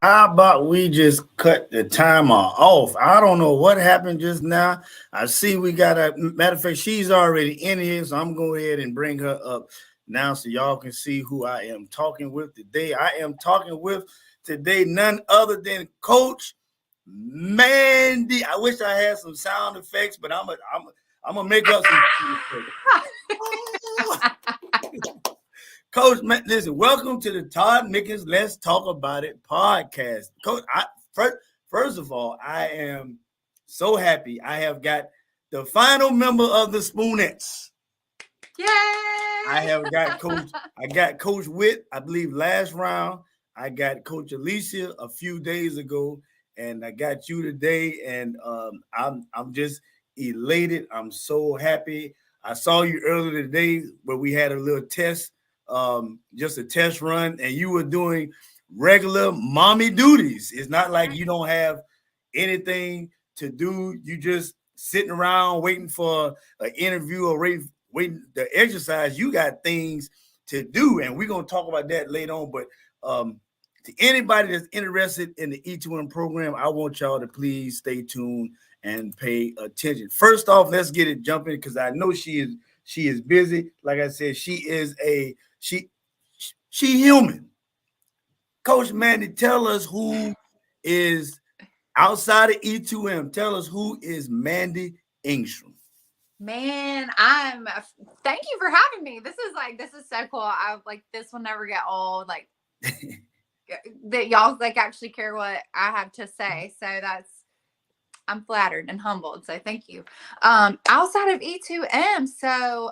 How about we just cut the timer off? I don't know what happened just now. I see we got a matter of fact, she's already in here, so I'm going to go ahead and bring her up now so y'all can see who I am talking with today. I am talking with today none other than Coach Mandy. I wish I had some sound effects, but I'm gonna make up some Coach, listen, welcome to the Todd Nickens Let's Talk About It podcast. Coach, first of all, I am so happy. I have got the final member of the Spoonettes. Yay! I got Coach Witt, I believe, last round. I got Coach Alicia a few days ago, and I got you today, and I'm just elated. I'm so happy. I saw you earlier today where we had a little test. Just a test run, and you were doing regular mommy duties. It's not like you don't have anything to do. You just sitting around waiting for an interview or waiting to exercise. You got things to do, and we're gonna talk about that later on. But to anybody that's interested in the E2M program, I want y'all to please stay tuned and pay attention. First off, let's get it jumping because I know she is busy. Like I said, she human. Coach Mandy, tell us who is outside of E2M. Tell us who is Mandy Engstrom. Man, thank you for having me. This is so cool. This will never get old. Like that y'all actually care what I have to say. So I'm flattered and humbled. So thank you. Outside of E2M, so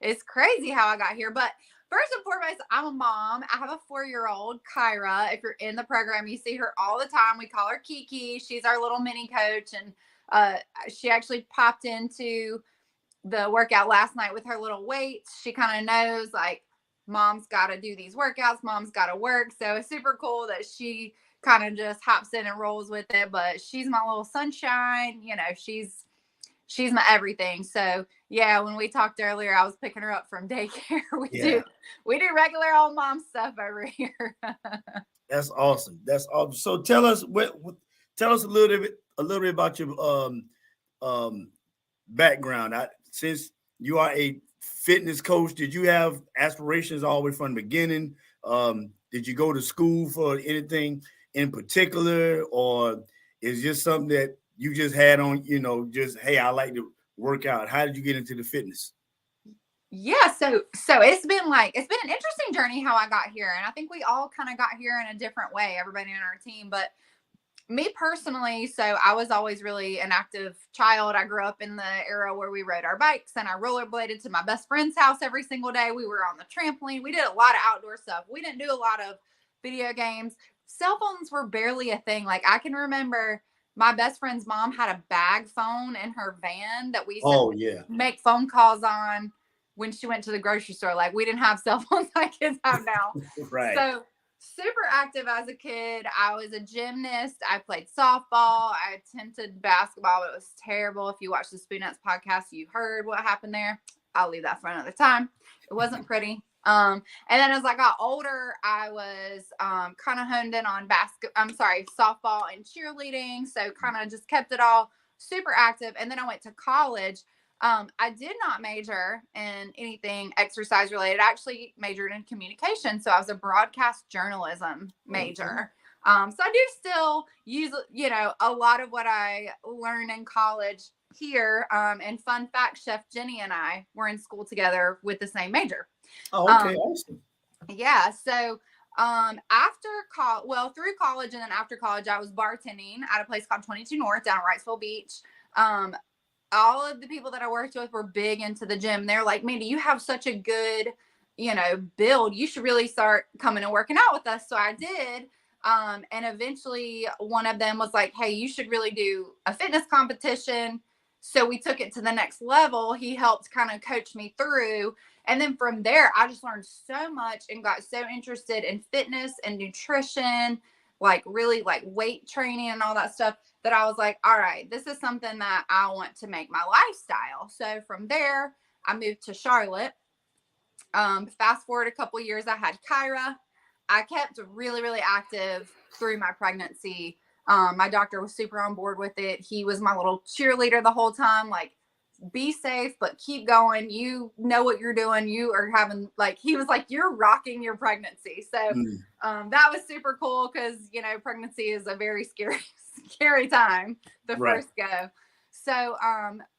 it's crazy how I got here. But first and foremost, I'm a mom. I have a 4-year-old, Kyra. If you're in the program, you see her all the time. We call her Kiki. She's our little mini coach. And she actually popped into the workout last night with her little weights. She kind of knows, like, mom's got to do these workouts. Mom's got to work. So it's super cool that she kind of just hops in and rolls with it. But she's my little sunshine. You know, she's she's my everything. So yeah, when we talked earlier, I was picking her up from daycare. We do regular old mom stuff over here. That's awesome. That's awesome. So tell us tell us a little bit about your um background. Since you are a fitness coach, did you have aspirations all the way from the beginning? Did you go to school for anything in particular, or is just something that you just had on, just, hey, I like to work out? How did you get into the fitness? Yeah, so it's been an interesting journey how I got here, and I think we all kind of got here in a different way, everybody on our team. But me personally, so I was always really an active child. I grew up in the era where we rode our bikes and I rollerbladed to my best friend's house every single day. We were on the trampoline. We did a lot of outdoor stuff. We didn't do a lot of video games. Cell phones were barely a thing. Like, I can remember my best friend's mom had a bag phone in her van that we used to make phone calls on when she went to the grocery store. Like, we didn't have cell phones like kids have now. Right. So super active as a kid. I was a gymnast. I played softball. I attempted basketball, but it was terrible. If you watch the Spoonettes podcast, you heard what happened there. I'll leave that for another time. It wasn't pretty. And then as I got older, I was kind of honed in on softball and cheerleading. So kind of just kept it all super active. And then I went to college. I did not major in anything exercise related. I actually majored in communication. So I was a broadcast journalism major. So I do still use, a lot of what I learned in college here. And fun fact, Chef Jenny and I were in school together with the same major. Oh, okay. Awesome. Yeah. So through college and then after college, I was bartending at a place called 22 North down at Wrightsville Beach. All of the people that I worked with were big into the gym. They're like, Mandy, you have such a good, build. You should really start coming and working out with us. So I did. And eventually one of them was like, hey, you should really do a fitness competition. So we took it to the next level. He helped kind of coach me through. And then from there, I just learned so much and got so interested in fitness and nutrition, like really like weight training and all that stuff, that I was like, all right, this is something that I want to make my lifestyle. So from there, I moved to Charlotte. Fast forward a couple years, I had Kyra. I kept really, really active through my pregnancy. My doctor was super on board with it. He was my little cheerleader the whole time. Like, be safe, but keep going. You know what you're doing. You are having, he was like, you're rocking your pregnancy. So that was super cool because, pregnancy is a very scary time the first go. So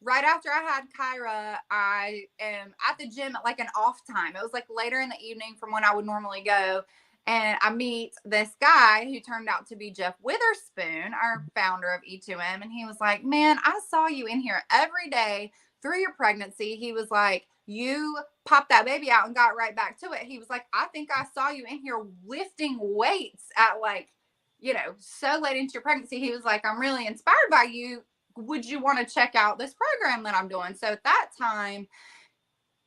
right after I had Kyra, I am at the gym at like an off time. It was like later in the evening from when I would normally go. And I meet this guy who turned out to be Jeff Witherspoon, our founder of E2M. And he was like, man, I saw you in here every day through your pregnancy. He was like, you popped that baby out and got right back to it. He was like, I think I saw you in here lifting weights at so late into your pregnancy. He was like, I'm really inspired by you. Would you want to check out this program that I'm doing? So at that time,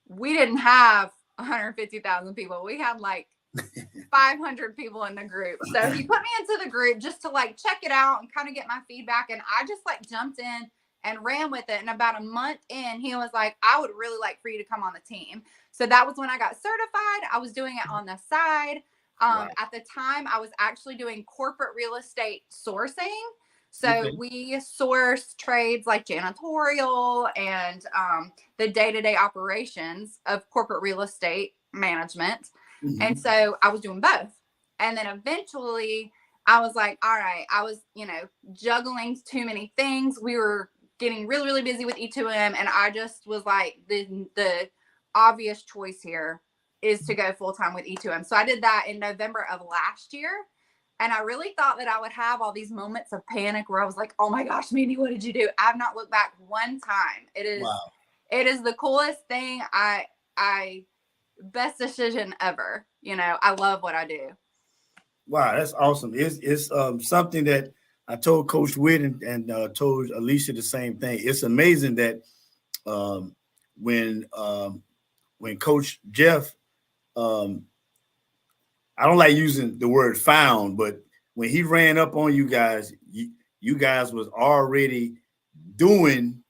we didn't have 150,000 people. We had 500 people in the group. So he put me into the group just to check it out and kind of get my feedback. And I just jumped in and ran with it. And about a month in, he was like, I would really like for you to come on the team. So that was when I got certified. I was doing it on the side. At the time, I was actually doing corporate real estate sourcing. So we source trades like janitorial and the day-to-day operations of corporate real estate management. And so I was doing both. And then eventually I was like, all right, I was, juggling too many things. We were getting really, really busy with E2M. And I just was like, the obvious choice here is to go full-time with E2M. So I did that in November of last year. And I really thought that I would have all these moments of panic where I was like, oh my gosh, Mandy, what did you do? I've not looked back one time. It is the coolest thing. Best decision ever. I love what I do. Wow, that's awesome. It's something that I told Coach Witt and told Alicia the same thing. It's amazing that when Coach Jeff, I don't like using the word found, but when he ran up on you guys, you guys was already doing,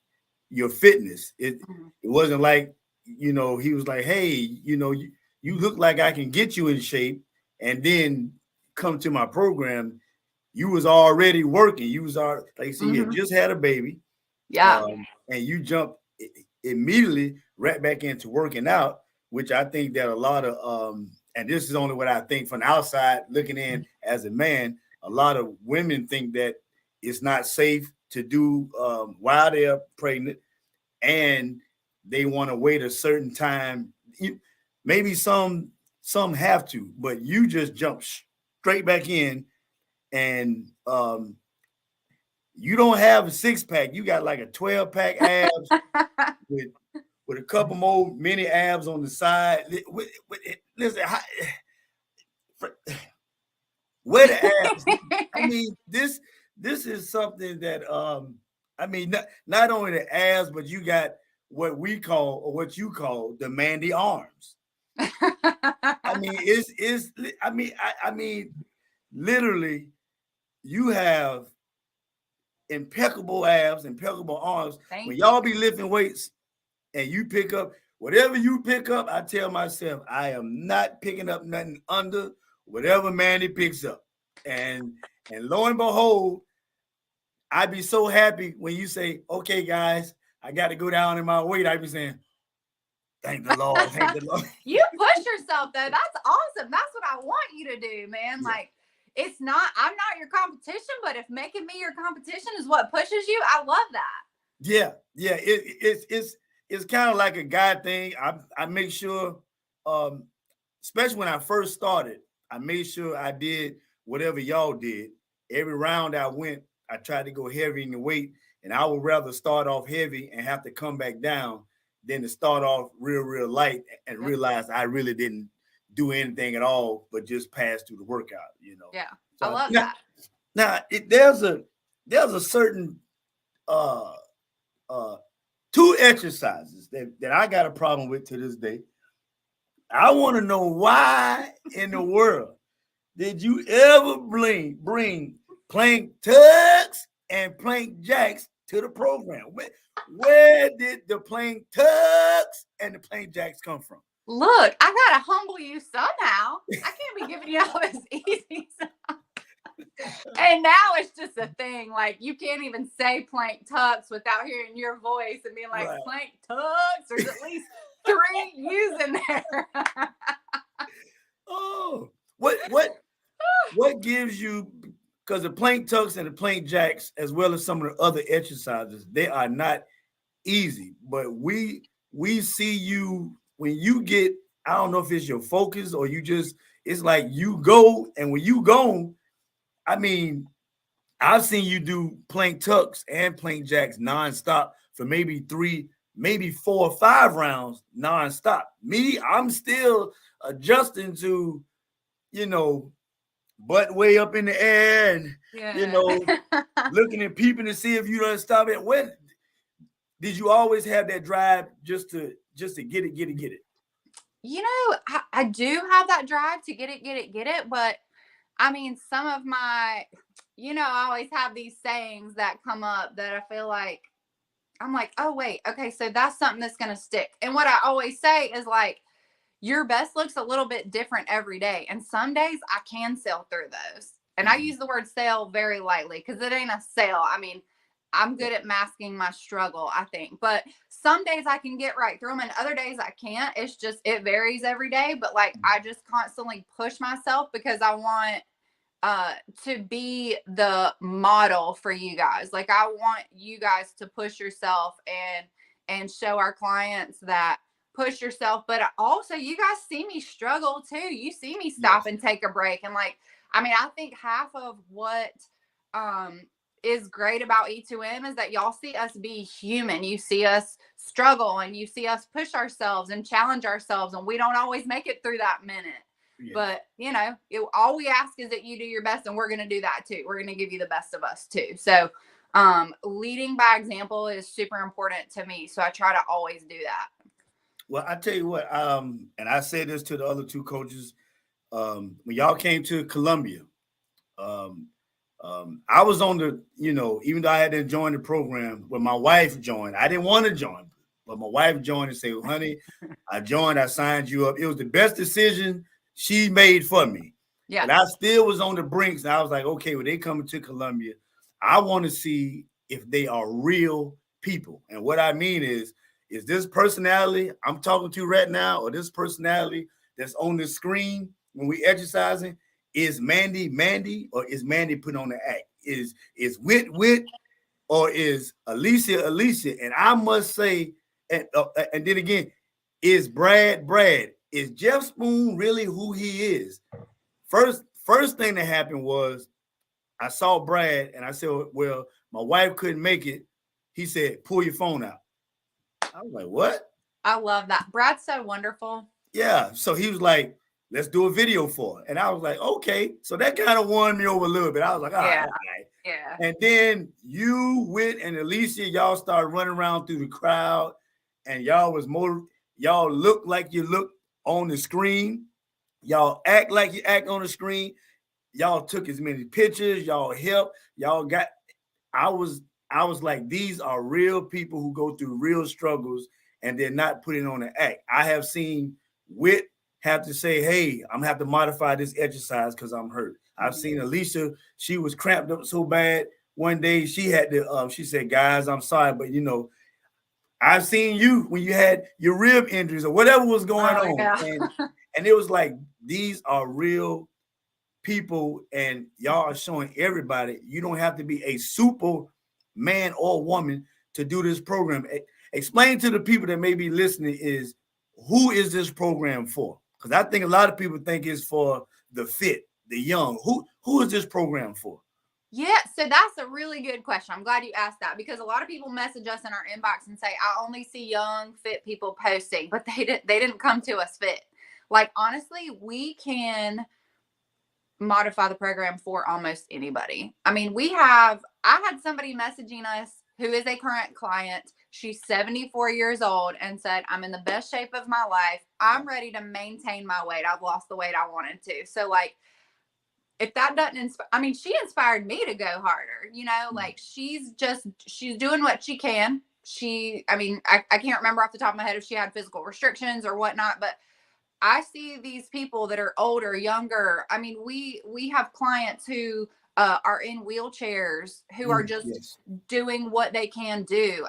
your fitness. It wasn't like, you know, he was like, hey, you know, you look like I can get you in shape, and then come to my program. You was already working. You was already, like you said, you had just had a baby. Yeah. And you jump immediately right back into working out, which I think that a lot of and this is only what I think from the outside looking in as a man, a lot of women think that it's not safe to do while they're pregnant, and they want to wait a certain time. Maybe some have to, but you just jump straight back in, and you don't have a 6-pack. You got like a 12-pack abs with a couple more mini abs on the side. Listen, where the abs? I mean, this is something that I mean, not only the abs, but you got what we call, or what you call, the Mandy arms. I mean, I mean, literally, you have impeccable abs, impeccable arms. When y'all be lifting weights and you pick up whatever you pick up, I tell myself, I am not picking up nothing under whatever Mandy picks up. And lo and behold, I'd be so happy when you say, okay, guys, I got to go down in my weight. I'd be saying, thank the Lord, thank the Lord. You push yourself though. That's awesome. That's what I want you to do, man. Yeah. Like, it's not, I'm not your competition, but if making me your competition is what pushes you, I love that. Yeah. It's kind of like a guy thing. I make sure, especially when I first started, I made sure I did whatever y'all did. Every round I went, I tried to go heavy in the weight, and I would rather start off heavy and have to come back down than to start off real light and realize I really didn't do anything at all, but just pass through the workout, you know. Yeah, so, I love that. Now, there's a certain two exercises that I got a problem with to this day. I want to know why in the world did you ever bring plank tucks and plank jacks to the program? Where did the plank tucks and the plank jacks come from? Look, I gotta humble you somehow. I can't be giving you all this easy stuff. And now it's just a thing. Like, you can't even say plank tucks without hearing your voice and being like, plank tucks. There's at least 3 U's in there. Oh, what gives you? Because the plank tucks and the plank jacks, as well as some of the other exercises, they are not easy. But we see you when you get, I don't know if it's your focus or you just, it's like you go, and when you go, I mean, I've seen you do plank tucks and plank jacks nonstop for maybe 3, maybe 4 or 5 rounds nonstop. Me, I'm still adjusting to, you know, butt way up in the air and, you know, looking and peeping to see if you don't stop it. When did you always have that drive just to get it? You know, I do have that drive to get it. But I mean, some of my, you know, I always have these sayings that come up that I feel like, I'm like, oh, wait, okay, so that's something that's going to stick. And what I always say is like, your best looks a little bit different every day. And some days I can sail through those. And I use the word sail very lightly because it ain't a sail. I mean, I'm good at masking my struggle, I think. But some days I can get right through them and other days I can't. It's just, it varies every day. But like, I just constantly push myself because I want to be the model for you guys. Like, I want you guys to push yourself and show our clients that push yourself. But also, you guys see me struggle too. You see me stop and take a break. And like, I mean, I think half of what is great about E2M is that y'all see us be human. You see us struggle and you see us push ourselves and challenge ourselves, and we don't always make it through that minute. But, you know, all we ask is that you do your best, and we're going to do that too. We're going to give you the best of us too. So leading by example is super important to me. So I try to always do that. Well, I tell you what, and I said this to the other 2 coaches, when y'all came to Columbia, I was on the, even though I had to join the program, when my wife joined, I didn't want to join, but my wife joined and said, well, honey, I joined, I signed you up. It was the best decision she made for me. Yeah. But I still was on the brinks. I was like, okay, when they coming to Columbia, I want to see if they are real people. And what I mean is this personality I'm talking to right now, or this personality that's on the screen when we exercising, is Mandy, or is Mandy put on the act? Is Wit, or is Alicia? And I must say, and then again, is Brad? Is Jeff Spoon really who he is? First thing that happened was I saw Brad and I said, well, my wife couldn't make it. He said, pull your phone out. I was like, what? I love that. Brad's so wonderful. Yeah. So he was like, let's do a video for it. And I was like, okay. So that kind of won me over a little bit. I was like, all right. Yeah. And then you, Wit, and Alicia, y'all started running around through the crowd, and y'all look like you look on the screen. Y'all act like you act on the screen. Y'all took as many pictures. Y'all helped. I was like, these are real people who go through real struggles, and they're not putting on an act. I have seen Wit have to say, hey, I'm gonna have to modify this exercise because I'm hurt. I've seen Alicia, she was cramped up so bad one day, she had to, she said, guys, I'm sorry, but I've seen you when you had your rib injuries or whatever was going on. Yeah. And it was like, these are real people, and y'all are showing everybody you don't have to be a super man or woman to do this program. Explain to the people that may be listening is, who is this program for? Because I think a lot of people think it's for the fit, the young. Who is this program for? Yeah, so that's a really good question. I'm glad you asked that, because a lot of people message us in our inbox and say, I only see young, fit people posting, but they didn't come to us fit. Like, honestly, we can modify the program for almost anybody. I mean, I had somebody messaging us who is a current client. She's 74 years old and said, I'm in the best shape of my life. I'm ready to maintain my weight. I've lost the weight I wanted to. So, like, if that doesn't inspire, I mean, she inspired me to go harder, like she's doing what she can. I can't remember off the top of my head if she had physical restrictions or whatnot, but I see these people that are older, younger. I mean, we have clients who are in wheelchairs who are just doing what they can do.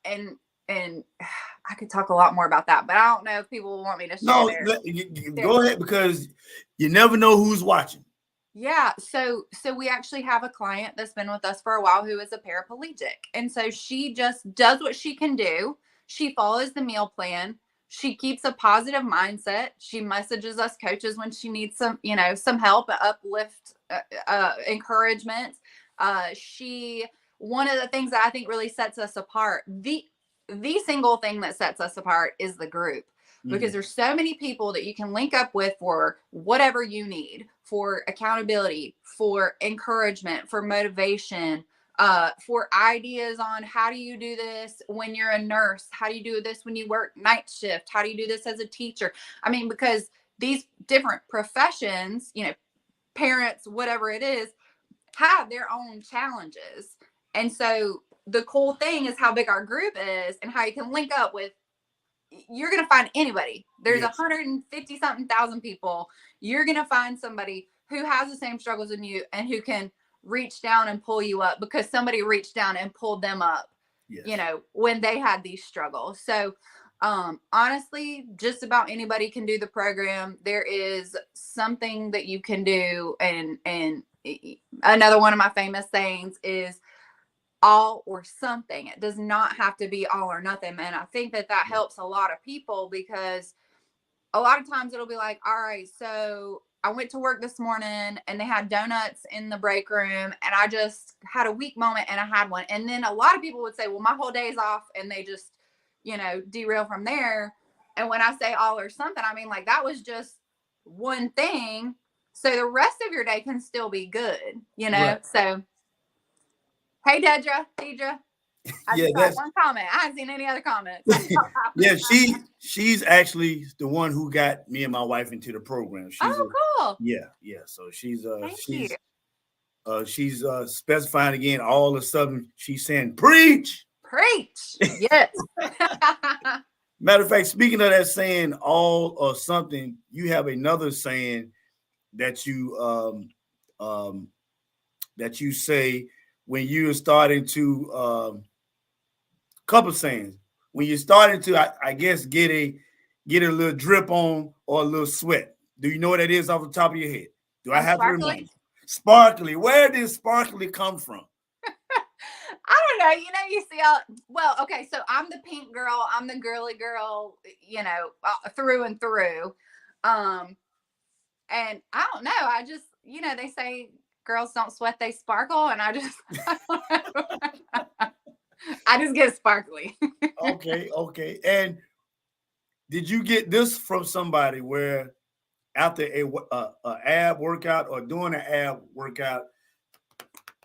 And I could talk a lot more about that, but I don't know if people will want me to share. Go ahead, because you never know who's watching. Yeah. So we actually have a client that's been with us for a while who is a paraplegic. And so she just does what she can do. She follows the meal plan. She keeps a positive mindset. She messages us coaches when she needs some help, uplift, encouragement. One of the things that I think really sets us apart, the single thing that sets us apart is the group. Because there's so many people that you can link up with for whatever you need, for accountability, for encouragement, for motivation, for ideas on how do you do this when you're a nurse? How do you do this when you work night shift? How do you do this as a teacher? I mean, because these different professions, parents, whatever it is, have their own challenges. And so the cool thing is how big our group is and how you can link up with. You're going to find anybody. There's 150 something thousand people. You're going to find somebody who has the same struggles as you and who can reach down and pull you up because somebody reached down and pulled them up, when they had these struggles. So, honestly, just about anybody can do the program. There is something that you can do. And another one of my famous sayings is, all or something. It does not have to be all or nothing. And I think that helps a lot of people, because a lot of times it'll be like, all right, so I went to work this morning and they had donuts in the break room and I just had a weak moment and I had one. And then a lot of people would say, well, my whole day's off, and they just, derail from there. And when I say all or something, I mean, like, that was just one thing. So the rest of your day can still be good, Right. So hey, Deidre. I just got one comment. I haven't seen any other comments. Yeah, she's actually the one who got me and my wife into the program. She's cool. Yeah. So she's she's specifying again. All of a sudden, she's saying, "Preach." Preach. Yes. Matter of fact, speaking of that saying, all or something, you have another saying that you say when you're starting to couple sayings when you're starting to I guess get a little drip on or a little sweat. Do you know what that is off the top of your head? Do I have to remind you? Sparkly. Where did sparkly come from? I don't know. You see all well, okay, so I'm the pink girl, I'm the girly girl, through and through. And I don't know. I just, they say girls don't sweat, they sparkle, and I just get sparkly. Okay. And did you get this from somebody where after a ab workout or doing an ab workout,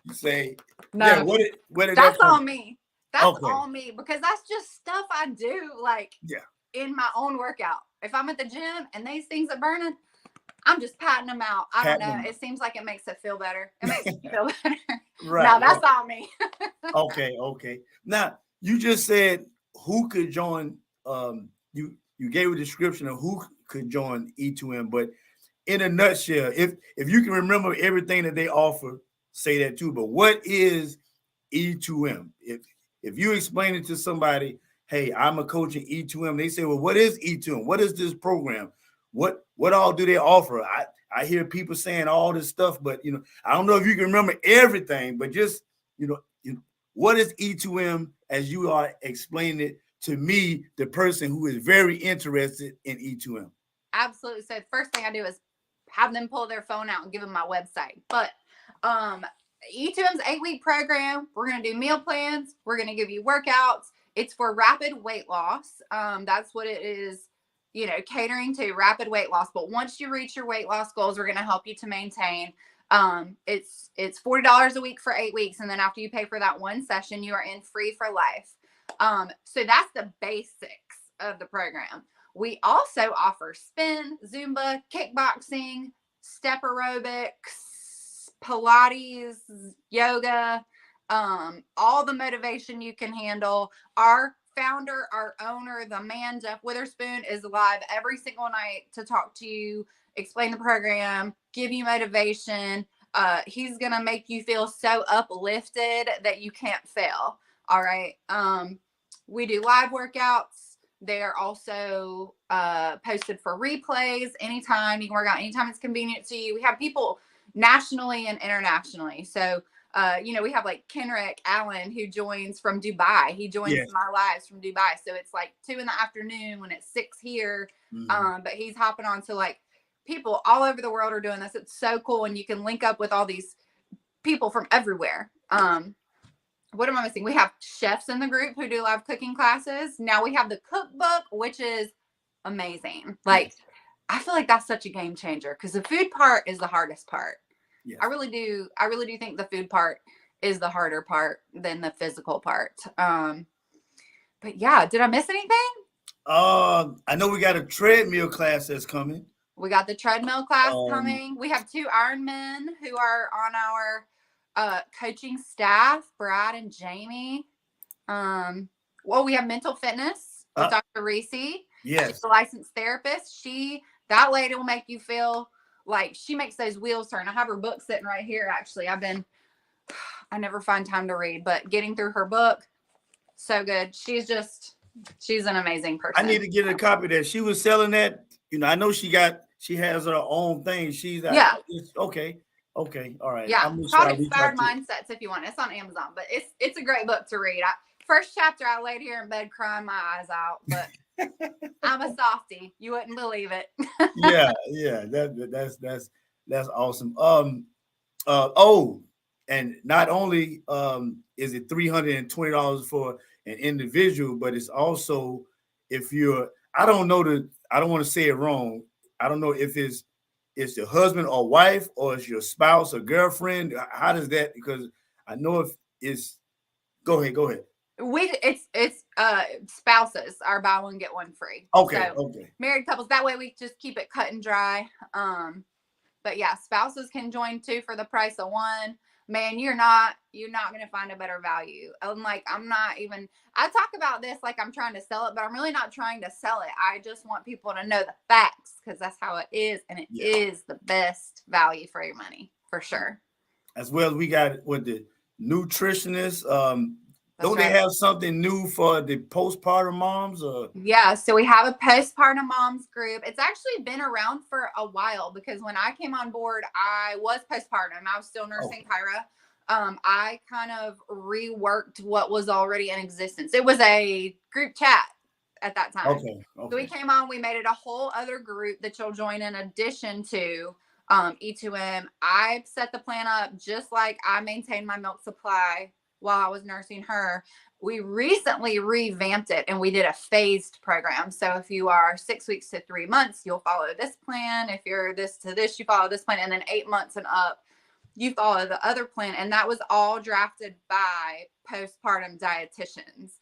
you say, no, yeah, what did that's that on me. That's all me, because that's just stuff I do in my own workout. If I'm at the gym and these things are burning, I'm just patting them out. I don't know. It seems like it makes it feel better. It makes me feel better. Right. No, that's all me. Okay. Now, you just said who could join. You gave a description of who could join E2M, but in a nutshell, if you can remember everything that they offer, say that too. But what is E2M? If you explain it to somebody, hey, I'm a coach in E2M, they say, well, what is E2M? What is this program? What all do they offer? I hear people saying all this stuff, but I don't know if you can remember everything, but just what is E2M as you are explaining it to me, the person who is very interested in E2M? Absolutely. So the first thing I do is have them pull their phone out and give them my website. But E2M's 8-week program. We're going to do meal plans. We're going to give you workouts. It's for rapid weight loss. That's what it is, catering to rapid weight loss. But once you reach your weight loss goals, we're going to help you to maintain. It's $40 a week for 8 weeks. And then after you pay for that one session, you are in free for life. So that's the basics of the program. We also offer spin, Zumba, kickboxing, step aerobics, Pilates, yoga, all the motivation you can handle. Our founder, our owner, the man, Jeff Witherspoon, is live every single night to talk to you, explain the program, give you motivation. He's going to make you feel so uplifted that you can't fail. All right. We do live workouts. They're also posted for replays anytime. You can work out anytime it's convenient to you. We have people nationally and internationally. So, we have like Kenrick Allen, who joins from Dubai. He joins my lives from Dubai. So it's like 2 PM when it's 6 here. But he's hopping on. So like people all over the world are doing this. It's so cool. And you can link up with all these people from everywhere. What am I missing? We have chefs in the group who do live cooking classes. Now we have the cookbook, which is amazing. Like, I feel like that's such a game changer because the food part is the hardest part. Yes. I really do think the food part is the harder part than the physical part. But yeah, did I miss anything? I know we got a treadmill class that's coming. We got the treadmill class coming. We have 2 Ironmen who are on our coaching staff, Brad and Jamie. We have mental fitness with Dr. Reese. Yes. She's a licensed therapist. That lady will make you feel like she makes those wheels turn. I have her book sitting right here. Actually, I never find time to read, but getting through her book, so good. She's an amazing person. I need to get a copy of that. She was selling that. I know she has her own thing. She's okay. Okay, all right. Yeah, called Inspired Mindsets if you want. It's on Amazon, but it's a great book to read. First chapter, I laid here in bed crying my eyes out, but I'm a softie. You wouldn't believe it. yeah. That's awesome. And not only is it $320 for an individual, but it's also if you're. I don't want to say it wrong. I don't know if it's your husband or wife or it's your spouse or girlfriend. How does that? Because I know if it's. Go ahead. It's spouses are buy one get one free. Okay. Married couples, that way we just keep it cut and dry. But yeah, spouses can join too for the price of one. man, you're not going to find a better value. I'm like, I talk about this like I'm trying to sell it, but I'm really not trying to sell it. I just want people to know the facts, because that's how it is. And it is the best value for your money, for sure. As well as we got with the nutritionists. Don't right. they have something new for the postpartum moms? Yeah, so we have a postpartum moms group. It's actually been around for a while, because when I came on board, I was postpartum. I was still nursing Kyra. I kind of reworked what was already in existence. It was a group chat at that time. Okay. So we came on, we made it a whole other group that you'll join in addition to E2M. I set the plan up just like I maintained my milk supply while I was nursing her. We recently revamped it and we did a phased program. So if you are 6 weeks to 3 months, you'll follow this plan. If you're this to this, you follow this plan. And then 8 months and up, you follow the other plan. And that was all drafted by postpartum dietitians.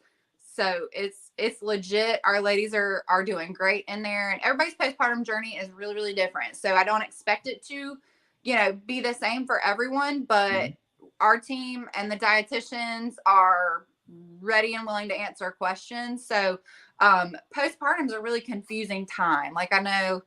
So it's legit. Our ladies are doing great in there, and everybody's postpartum journey is really, really different. So I don't expect it to, be the same for everyone, but our team and the dietitians are ready and willing to answer questions. So postpartum is a really confusing time. Like, I know,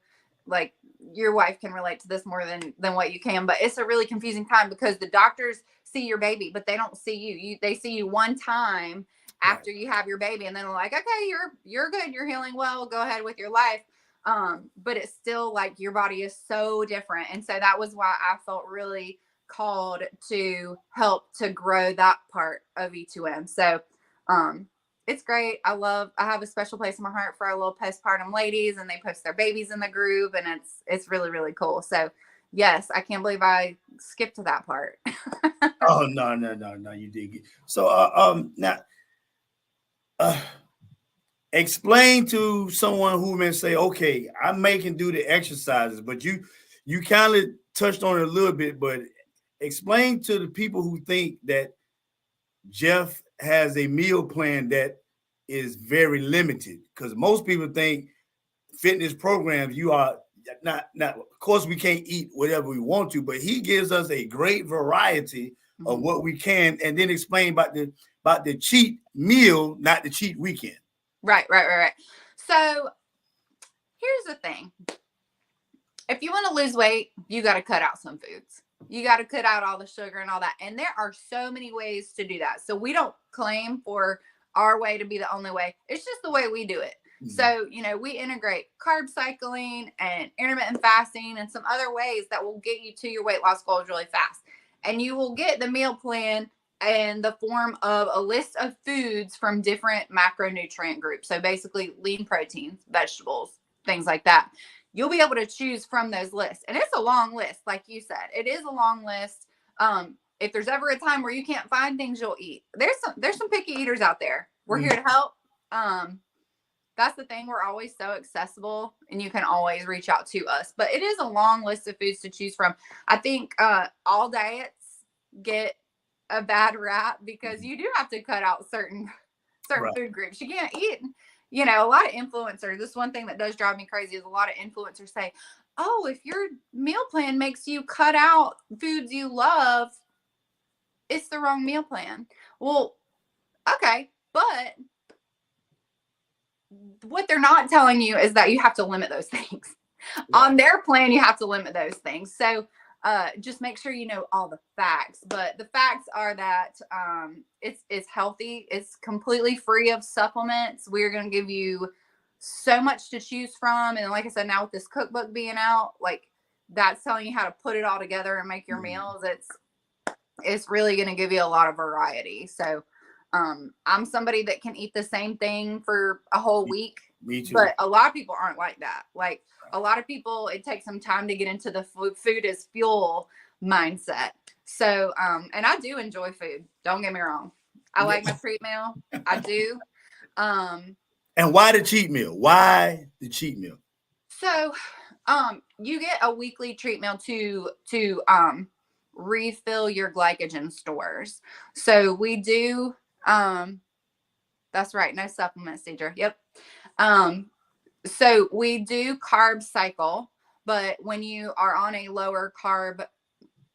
like, your wife can relate to this more than what you can, but it's a really confusing time because the doctors see your baby, but they don't see you. They see you one time after you have your baby, and then they're like, okay, you're good, you're healing well, go ahead with your life. But it's still like your body is so different. And so that was why I felt really called to help to grow that part of E2M. So it's great. I have a special place in my heart for our little postpartum ladies, and they post their babies in the group, and it's really, really cool. So yes, I can't believe I skipped to that part. Oh, no, you did. So now explain to someone who may say, okay, I can do the exercises, but you kind of touched on it a little bit, but explain to the people who think that Jeff has a meal plan that is very limited, because most people think fitness programs, you are not, of course we can't eat whatever we want to, but he gives us a great variety of what we can, and then explain about the cheat meal, not the cheat weekend. Right. So here's the thing. If you want to lose weight, you got to cut out some foods. You got to cut out all the sugar and all that. And there are so many ways to do that. So we don't claim for our way to be the only way. It's just the way we do it. So, we integrate carb cycling and intermittent fasting and some other ways that will get you to your weight loss goals really fast. And you will get the meal plan in the form of a list of foods from different macronutrient groups. So basically lean proteins, vegetables, things like that. You'll be able to choose from those lists. And it's a long list. Like you said, it is a long list. If there's ever a time where you can't find things you'll eat, there's some picky eaters out there. We're here to help. That's the thing. We're always so accessible, and you can always reach out to us. But it is a long list of foods to choose from. I think all diets get a bad rap because you do have to cut out certain food groups. You can't eat. A lot of influencers, this one thing that does drive me crazy is a lot of influencers say, oh, if your meal plan makes you cut out foods you love, it's the wrong meal plan. Well, okay, but what they're not telling you is that you have to limit those things. On their plan, you have to limit those things. So just make sure you know all the facts. But the facts are that it's healthy. It's completely free of supplements. We're going to give you so much to choose from. And like I said, now with this cookbook being out, like, that's telling you how to put it all together and make your meals. It's really going to give you a lot of variety. So I'm somebody that can eat the same thing for a whole week. Me too. But a lot of people aren't like that. Like, a lot of people, it takes some time to get into the food as fuel mindset. So, and I do enjoy food. Don't get me wrong. I like my treat meal. I do. And why the cheat meal? Why the cheat meal? So, you get a weekly treat meal to refill your glycogen stores. So we do, that's right. No supplements, Deidre. Yep. So we do carb cycle, but when you are on a lower carb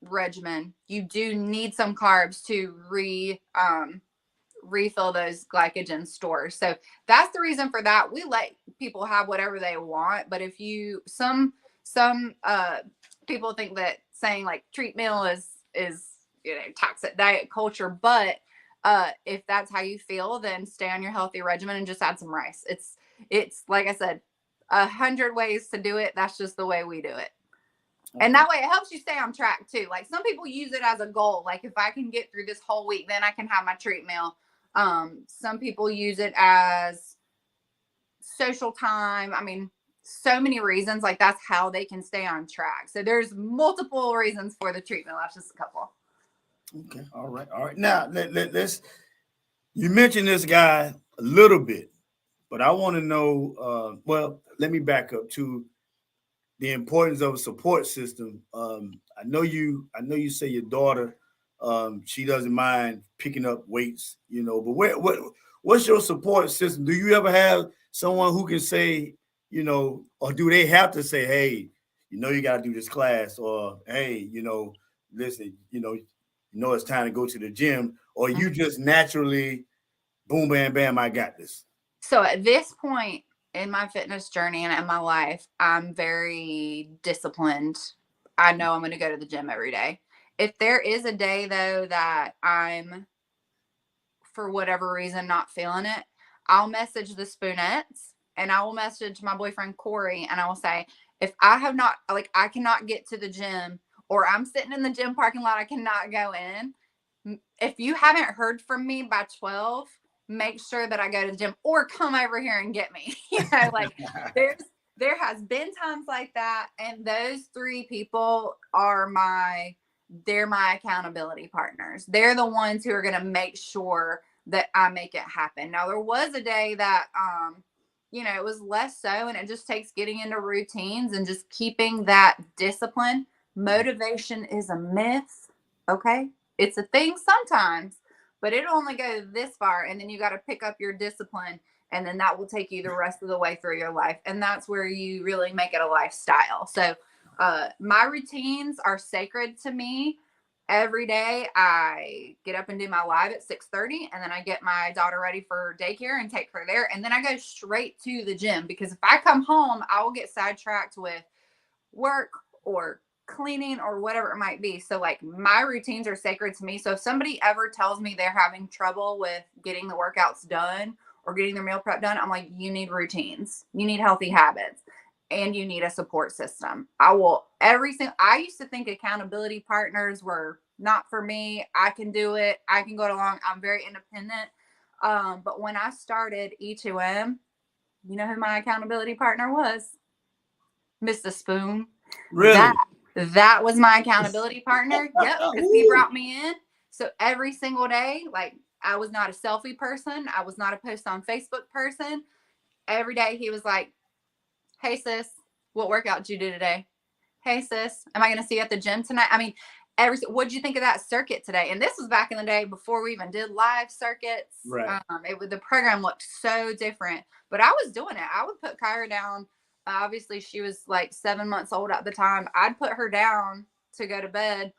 regimen, you do need some carbs to refill those glycogen stores. So that's the reason for that. We let people have whatever they want, but if you some people think that saying like treat meal is toxic diet culture, but if that's how you feel, then stay on your healthy regimen and just add some rice. It's like I said, 100 ways to do it. That's just the way we do it. Okay. And that way it helps you stay on track too. Like some people use it as a goal. Like if I can get through this whole week, then I can have my treat meal. Some people use it as social time. I mean, so many reasons. Like that's how they can stay on track. So there's multiple reasons for the treat meal. That's just a couple. Okay. All right. Now let's. You mentioned this guy a little bit, but I want to know. Well, let me back up to the importance of a support system. I know you say your daughter, she doesn't mind picking up weights, but what's your support system? Do you ever have someone who can say, or do they have to say, hey, you got to do this class, or hey, listen, it's time to go to the gym, or you just naturally boom, bam, bam, I got this? So at this point in my fitness journey and in my life, I'm very disciplined. I know I'm going to go to the gym every day. If there is a day though that I'm, for whatever reason, not feeling it, I'll message the Spoonettes and I will message my boyfriend Corey and I will say, if I have not, like, I cannot get to the gym, or I'm sitting in the gym parking lot, I cannot go in. If you haven't heard from me by 12, make sure that I go to the gym, or come over here and get me. Like there has been times like that. And those three people are they're my accountability partners. They're the ones who are going to make sure that I make it happen. Now there was a day that, it was less so, and it just takes getting into routines and just keeping that discipline. Motivation is a myth. Okay. It's a thing sometimes, but it'll only go this far. And then you got to pick up your discipline, and then that will take you the rest of the way through your life. And that's where you really make it a lifestyle. So my routines are sacred to me. Every day I get up and do my live at 6:30, and then I get my daughter ready for daycare and take her there. And then I go straight to the gym, because if I come home, I will get sidetracked with work or cleaning or whatever it might be. So like my routines are sacred to me. So if somebody ever tells me they're having trouble with getting the workouts done or getting their meal prep done, I'm like, you need routines, you need healthy habits, and you need a support system. I used to think accountability partners were not for me. I can do it. I can go it along. I'm very independent. But when I started E2M, you know who my accountability partner was? Mr. Spoon. Really? That was my accountability partner. Yep, because he brought me in. So every single day, like, I was not a selfie person. I was not a post on Facebook person. Every day he was like, hey sis, what workout did you do today? Hey sis, am I going to see you at the gym tonight? I mean, what'd you think of that circuit today? And this was back in the day before we even did live circuits. Right. The program looked so different, but I was doing it. I would put Kyra down. Obviously she was like 7 months old at the time. I'd put her down to go to bed,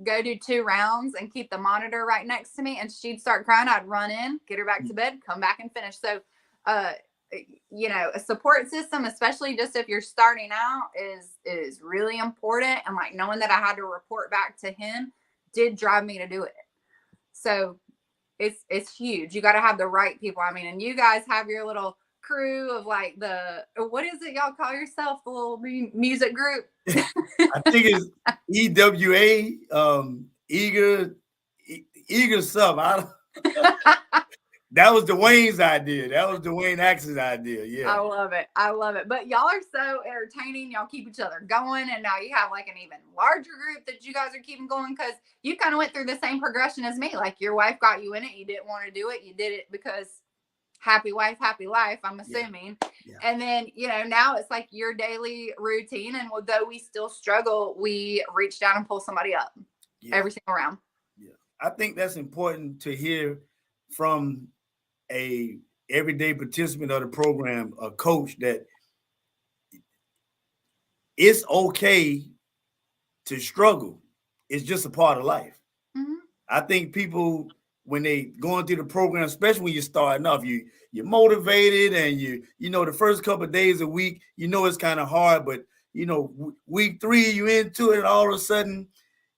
go do 2 rounds, and keep the monitor right next to me. And she'd start crying. I'd run in, get her back to bed, come back and finish. So, a support system, especially just if you're starting out, is really important. And like knowing that I had to report back to him did drive me to do it. So it's huge. You got to have the right people. I mean, and you guys have your little crew of like what is it y'all call yourself, the little music group? I think it's EWA, eager stuff. That was Dwayne's idea. That was Dwayne Axe's idea. Yeah. I love it. But y'all are so entertaining. Y'all keep each other going. And now you have like an even larger group that you guys are keeping going, because you kind of went through the same progression as me. Like your wife got you in it. You didn't want to do it. You did it because happy wife, happy life, I'm assuming. Yeah. And then, now it's like your daily routine. And although we still struggle, we reach down and pull somebody up every single round. Yeah. I think that's important to hear from a everyday participant of the program, a coach, that it's okay to struggle. it's just a part of life. Mhm. I think people, when they going through the program, especially when you're starting off, you're motivated, and you know the first couple of days a week, you know it's kind of hard, but you know week 3 you into it, and all of a sudden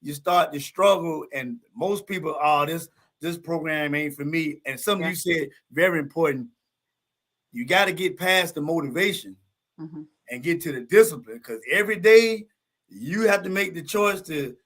you start to struggle, and most people, oh, this program ain't for me. And something Yeah. you said very important. You got to get past the motivation Mhm. and get to the discipline, because every day you have to make the choice to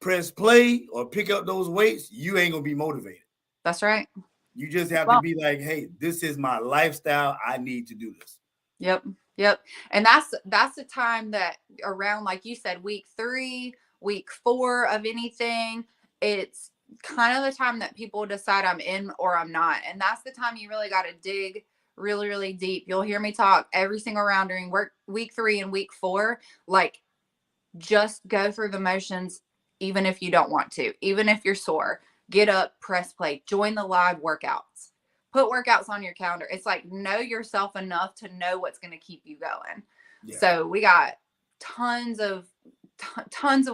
press play or pick up those weights. You ain't gonna be motivated. That's right. You just have to Well, be like, hey, this is my lifestyle. I need to do this. yep. Yep. And that's the time that around, like you said, week 3, week 4 of anything, it's kind of the time that people decide I'm in or I'm not. And that's the time you really got to dig really, really deep. You'll hear me talk every single round during work week 3 and week 4. Like, just go through the motions, even if you don't want to, even if you're sore. Get up, press play, join the live workouts, put workouts on your calendar. It's like, know yourself enough to know what's going to keep you going. Yeah. So we got tons of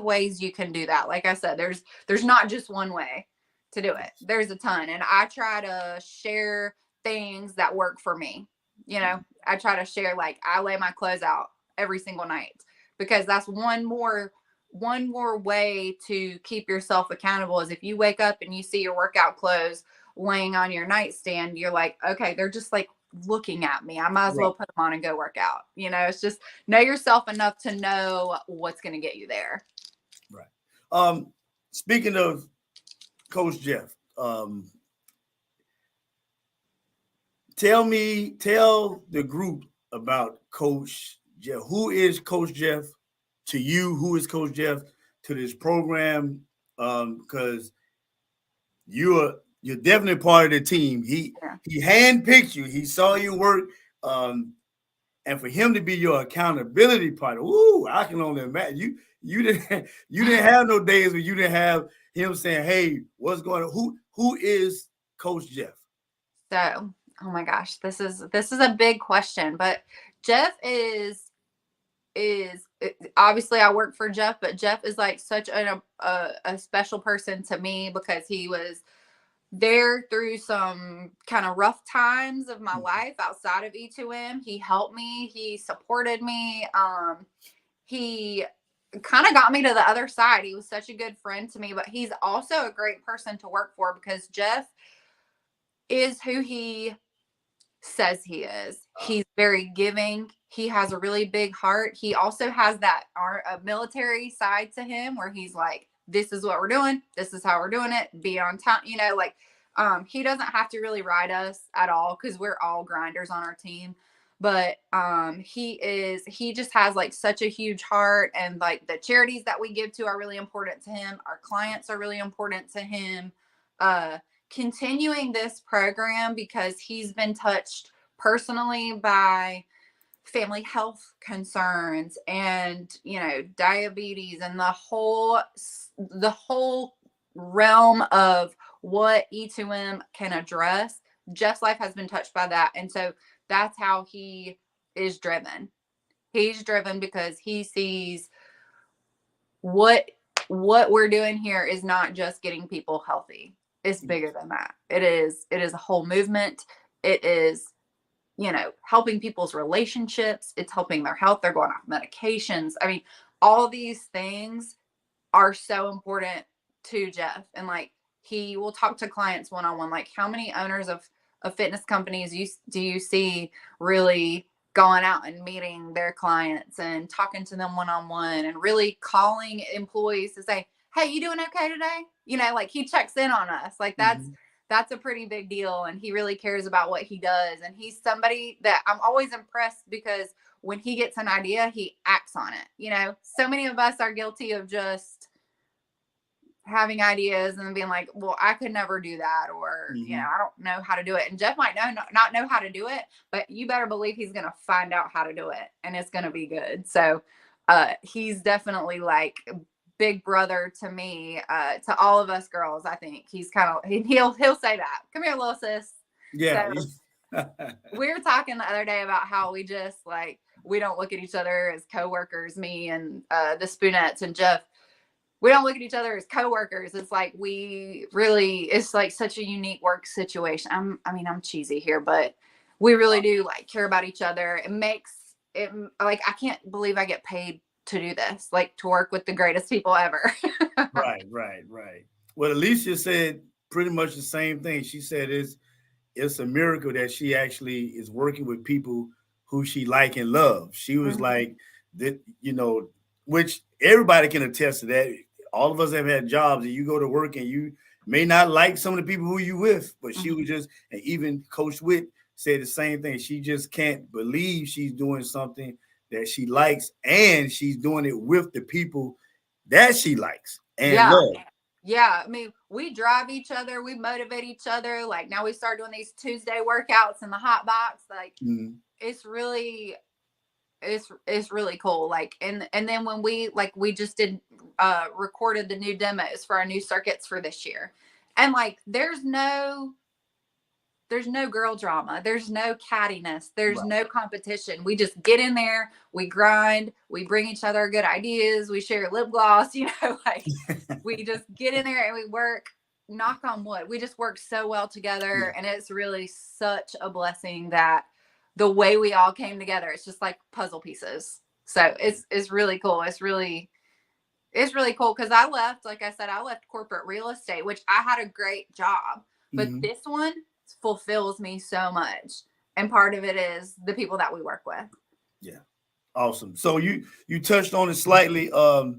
ways you can do that. Like I said, there's not just one way to do it. There's a ton, and I try to share things that work for me. You know, I try to share, like, I lay my clothes out every single night, because that's one more way to keep yourself accountable. Is if you wake up and you see your workout clothes laying on your nightstand, you're like, okay, they're just like looking at me. I might as well put them on and go work out. You know, it's just know yourself enough to know what's going to get you there. Right. Speaking of Coach Jeff, tell the group about Coach Jeff. Who is Coach Jeff to you? Who is Coach Jeff to this program? Because you're definitely part of the team. He handpicked you. He saw your work. And for him to be your accountability partner, ooh, I can only imagine. You didn't have no days where you didn't have him saying, "Hey, what's going on?" Who is Coach Jeff? So, oh my gosh, this is a big question, but Jeff is obviously, I work for Jeff, but Jeff is like such a special person to me, because he was there through some kind of rough times of my life outside of E2M. He helped me. He supported me. He kind of got me to the other side. He was such a good friend to me, but he's also a great person to work for, because Jeff is who he says he is. He's very giving. He has a really big heart. He also has that military side to him, where he's like, this is what we're doing. This is how we're doing it. Be on time. You know, like, he doesn't have to really ride us at all, because we're all grinders on our team. But he just has like such a huge heart, and like the charities that we give to are really important to him. Our clients are really important to him. Continuing this program, because he's been touched personally by family health concerns, and, you know, diabetes, and the whole realm of what E2M can address. Jeff's life has been touched by that, and so that's how he is driven. He's driven because he sees what we're doing here is not just getting people healthy. It's bigger than that. It is a whole movement. It is, you know, helping people's relationships. It's helping their health. They're going off medications. I mean, all these things are so important to Jeff. And like, he will talk to clients one-on-one. Like, how many owners of fitness companies do you see really going out and meeting their clients and talking to them one-on-one, and really calling employees to say, hey, you doing okay today? You know, like, he checks in on us. Like, that's a pretty big deal. And he really cares about what he does. And he's somebody that I'm always impressed, because when he gets an idea, he acts on it. You know, so many of us are guilty of just having ideas and being like, well, I could never do that, or, you know, I don't know how to do it. And Jeff might not know how to do it, but you better believe he's going to find out how to do it, and it's going to be good. So he's definitely like big brother to me, to all of us girls. I think he's kind of, he'll say that. Come here, little sis. Yeah. So, we were talking the other day about how we just like, we don't look at each other as coworkers, me and the Spoonettes and Jeff. we don't look at each other as coworkers. It's like it's like such a unique work situation. I'm cheesy here, but we really do like care about each other. It makes it like I can't believe I get paid to do this, like to work with the greatest people ever. Right. Well, Alicia said pretty much the same thing. She said it's a miracle that she actually is working with people who she like and love. She was like that, which everybody can attest to that. All of us have had jobs and you go to work and you may not like some of the people who you with, but she was just, and even Coach Witt said the same thing. She just can't believe she's doing something that she likes and she's doing it with the people that she likes and love. Yeah, I mean, we drive each other, we motivate each other. Like now we start doing these Tuesday workouts in the hot box. Like it's really it's really cool. Like and then when we just did recorded the new demos for our new circuits for this year. And like there's no girl drama. There's no cattiness. There's no competition. We just get in there, we grind, we bring each other good ideas, we share lip gloss, like we just get in there and we work, knock on wood. We just work so well together. And it's really such a blessing that the way we all came together, it's just like puzzle pieces. So it's really cool. It's really cool because I left, like I said, I left corporate real estate, which I had a great job, but this one fulfills me so much. And part of it is the people that we work with. Yeah. Awesome. So you touched on it slightly. A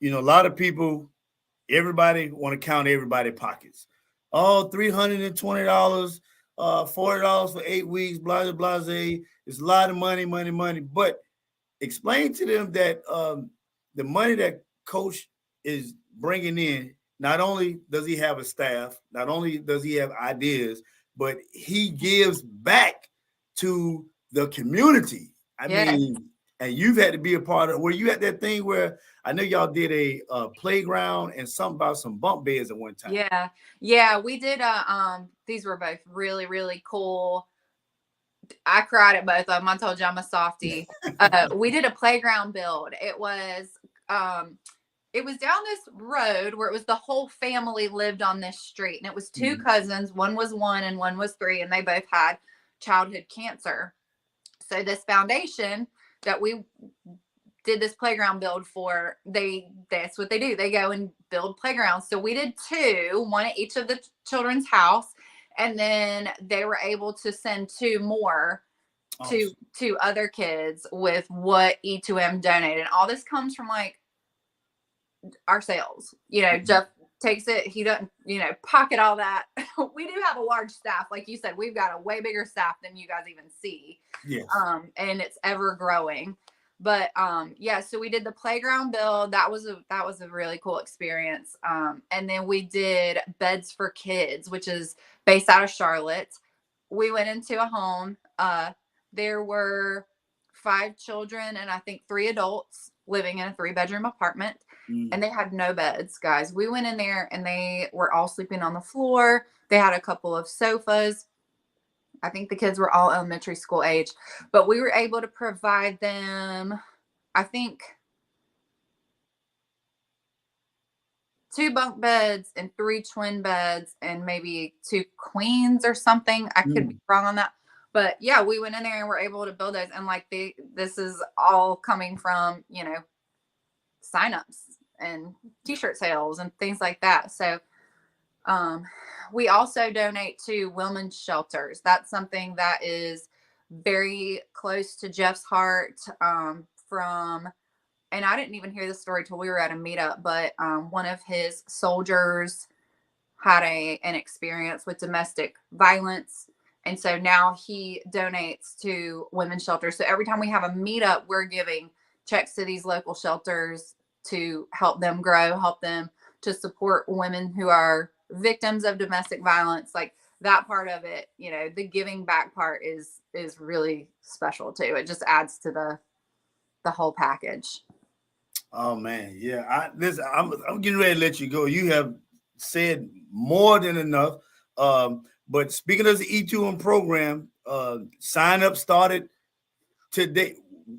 lot of people, everybody want to count everybody's pockets. Oh, $320, $40 for 8 weeks, blah, blah, blah. It's a lot of money. But explain to them that the money that Coach is bringing in, not only does he have a staff, not only does he have ideas, but he gives back to the community. I mean, and you've had to be a part of. Were you at that thing where I know y'all did a playground and something about some bump beds at one time? Yeah, we did. These were both really, really cool. I cried at both of them. I told you I'm a softie. We did a playground build. It was down this road where it was the whole family lived on this street, and it was two cousins. One was 1 and one was 3, and they both had childhood cancer. So this foundation that we did this playground build for, that's what they do. They go and build playgrounds. So we did 2, one at each of the children's house, and then they were able to send 2 more to other kids with what E2M donated. And all this comes from like our sales. Jeff takes it. He doesn't, pocket all that. We do have a large staff. Like you said, we've got a way bigger staff than you guys even see. Yes. And it's ever growing. But so we did the playground build. That was a really cool experience. And then we did Beds for Kids, which is based out of Charlotte. We went into a home. There were 5 children and I think 3 adults living in a 3-bedroom apartment. And they had no beds, guys. We went in there and they were all sleeping on the floor. They had a couple of sofas. I think the kids were all elementary school age, but we were able to provide them, I think, 2 bunk beds and 3 twin beds and maybe 2 queens or something. I could be wrong on that. But yeah, we went in there and were able to build those. And like this is all coming from, signups and t-shirt sales and things like that. So we also donate to women's shelters. That's something that is very close to Jeff's heart. And I didn't even hear this story till we were at a meetup, but one of his soldiers had an experience with domestic violence. And so now he donates to women's shelters. So every time we have a meetup, we're giving checks to these local shelters to help them grow, help them to support women who are victims of domestic violence. Like that part of it, the giving back part is really special too. It just adds to the whole package. Oh man, yeah. I'm getting ready to let you go. You have said more than enough. But speaking of the E2M program, sign up started today.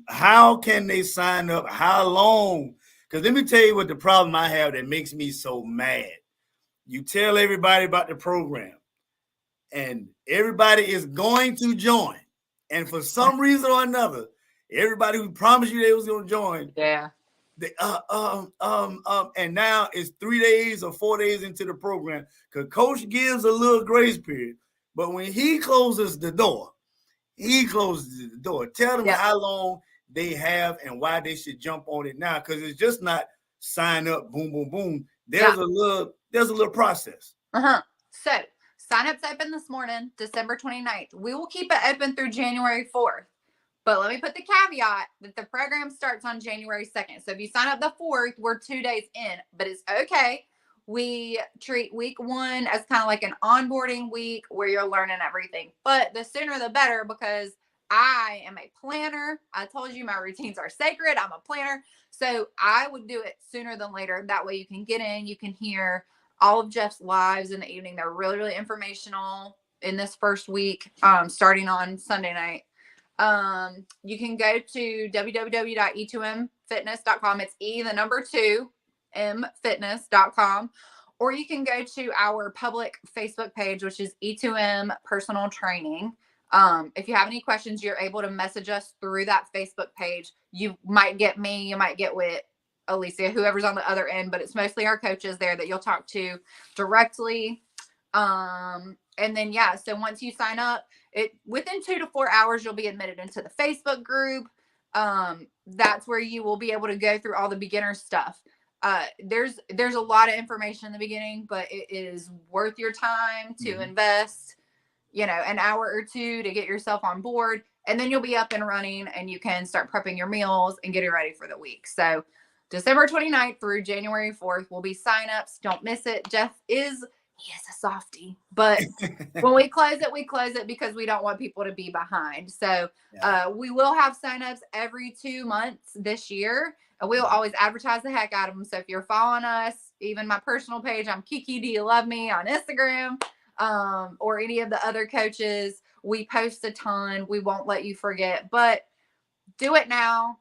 How can they sign up? How long? Because let me tell you what the problem I have that makes me so mad. You tell everybody about the program, and everybody is going to join. And for some reason or another, everybody who promised you they was going to join, they, and now it's 3 days or 4 days into the program, because coach gives a little grace period. But when he closes the door, Tell them how long they have and why they should jump on it now, because it's just not sign up, boom, boom, boom. There's a little process. So sign-ups open this morning, December 29th. We will keep it open through January 4th. But let me put the caveat that the program starts on January 2nd. So if you sign up the 4th, we're 2 days in, but it's okay. We treat week 1 as kind of like an onboarding week where you're learning everything. But the sooner the better, because I am a planner. I told you my routines are sacred. I'm a planner. So I would do it sooner than later. That way you can get in, you can hear all of Jeff's lives in the evening. They're really, really informational in this first week, starting on Sunday night. You can go to www.e2mfitness.com. It's E2mfitness.com. Or you can go to our public Facebook page, which is E2M Personal Training. If you have any questions, you're able to message us through that Facebook page. You might get me, you might get with Alicia, whoever's on the other end, but it's mostly our coaches there that you'll talk to directly. And then, so once you sign up, within 2 to 4 hours, you'll be admitted into the Facebook group. That's where you will be able to go through all the beginner stuff. There's a lot of information in the beginning, but it is worth your time to invest, an hour or two to get yourself on board, and then you'll be up and running and you can start prepping your meals and getting ready for the week. So December 29th through January 4th will be signups. Don't miss it. Jeff is a softie, but when we close it because we don't want people to be behind. So we will have signups every 2 months this year, and we'll always advertise the heck out of them. So if you're following us, even my personal page, I'm Kiki, do you love me on Instagram, or any of the other coaches, we post a ton. We won't let you forget, but do it now.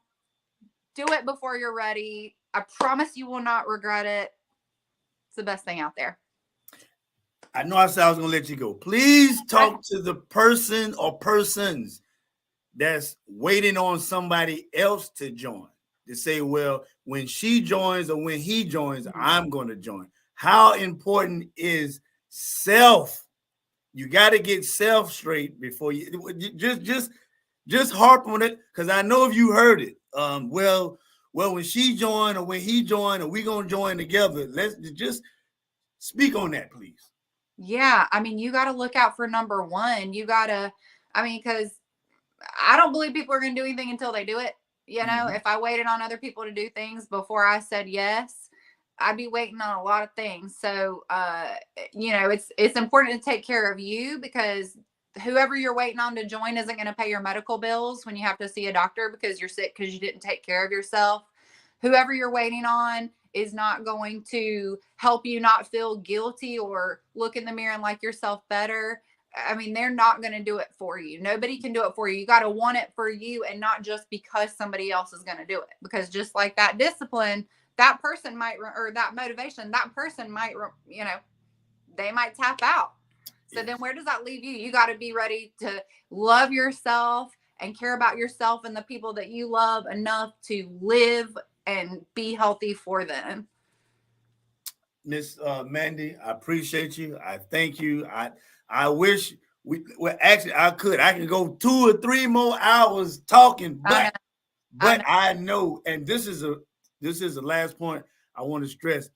Do it before you're ready. I promise you will not regret it. It's the best thing out there. I know I said I was going to let you go. Please talk to the person or persons that's waiting on somebody else to join. To say, well, when she joins or when he joins, I'm going to join. How important is self? You got to get self straight before you just harp on it, because I know if you heard it. Well, when she joined or when he joined, or we gonna join together. Let's just speak on that, please. Yeah, I mean, you got to look out for number one. You got to, because I don't believe people are going to do anything until they do it. If I waited on other people to do things before I said yes, I'd be waiting on a lot of things. So, it's important to take care of you, because whoever you're waiting on to join isn't going to pay your medical bills when you have to see a doctor because you're sick because you didn't take care of yourself. Whoever you're waiting on is not going to help you not feel guilty or look in the mirror and like yourself better. They're not going to do it for you. Nobody can do it for you. You got to want it for you, and not just because somebody else is going to do it. Because just like that discipline, that person might, or that motivation, that person might, they might tap out. So then where does that leave you? You got to be ready to love yourself and care about yourself and the people that you love enough to live and be healthy for them. Miss Mandy, I appreciate you. I thank you. I wish I can go 2 or 3 more hours talking, but I know, and this is the last point I want to stress.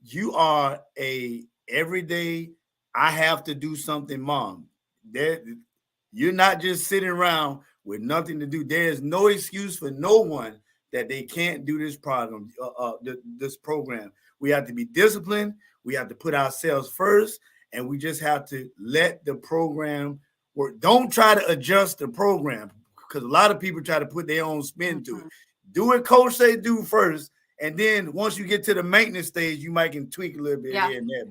You are a everyday, I have to do something mom. You're not just sitting around with nothing to do. There's no excuse for no one that they can't do this this program. We have to be disciplined. We have to put ourselves first, and we just have to let the program work. Don't try to adjust the program, because a lot of people try to put their own spin to it. Do what coach say do first, and then once you get to the maintenance stage, you might can tweak a little bit here and there.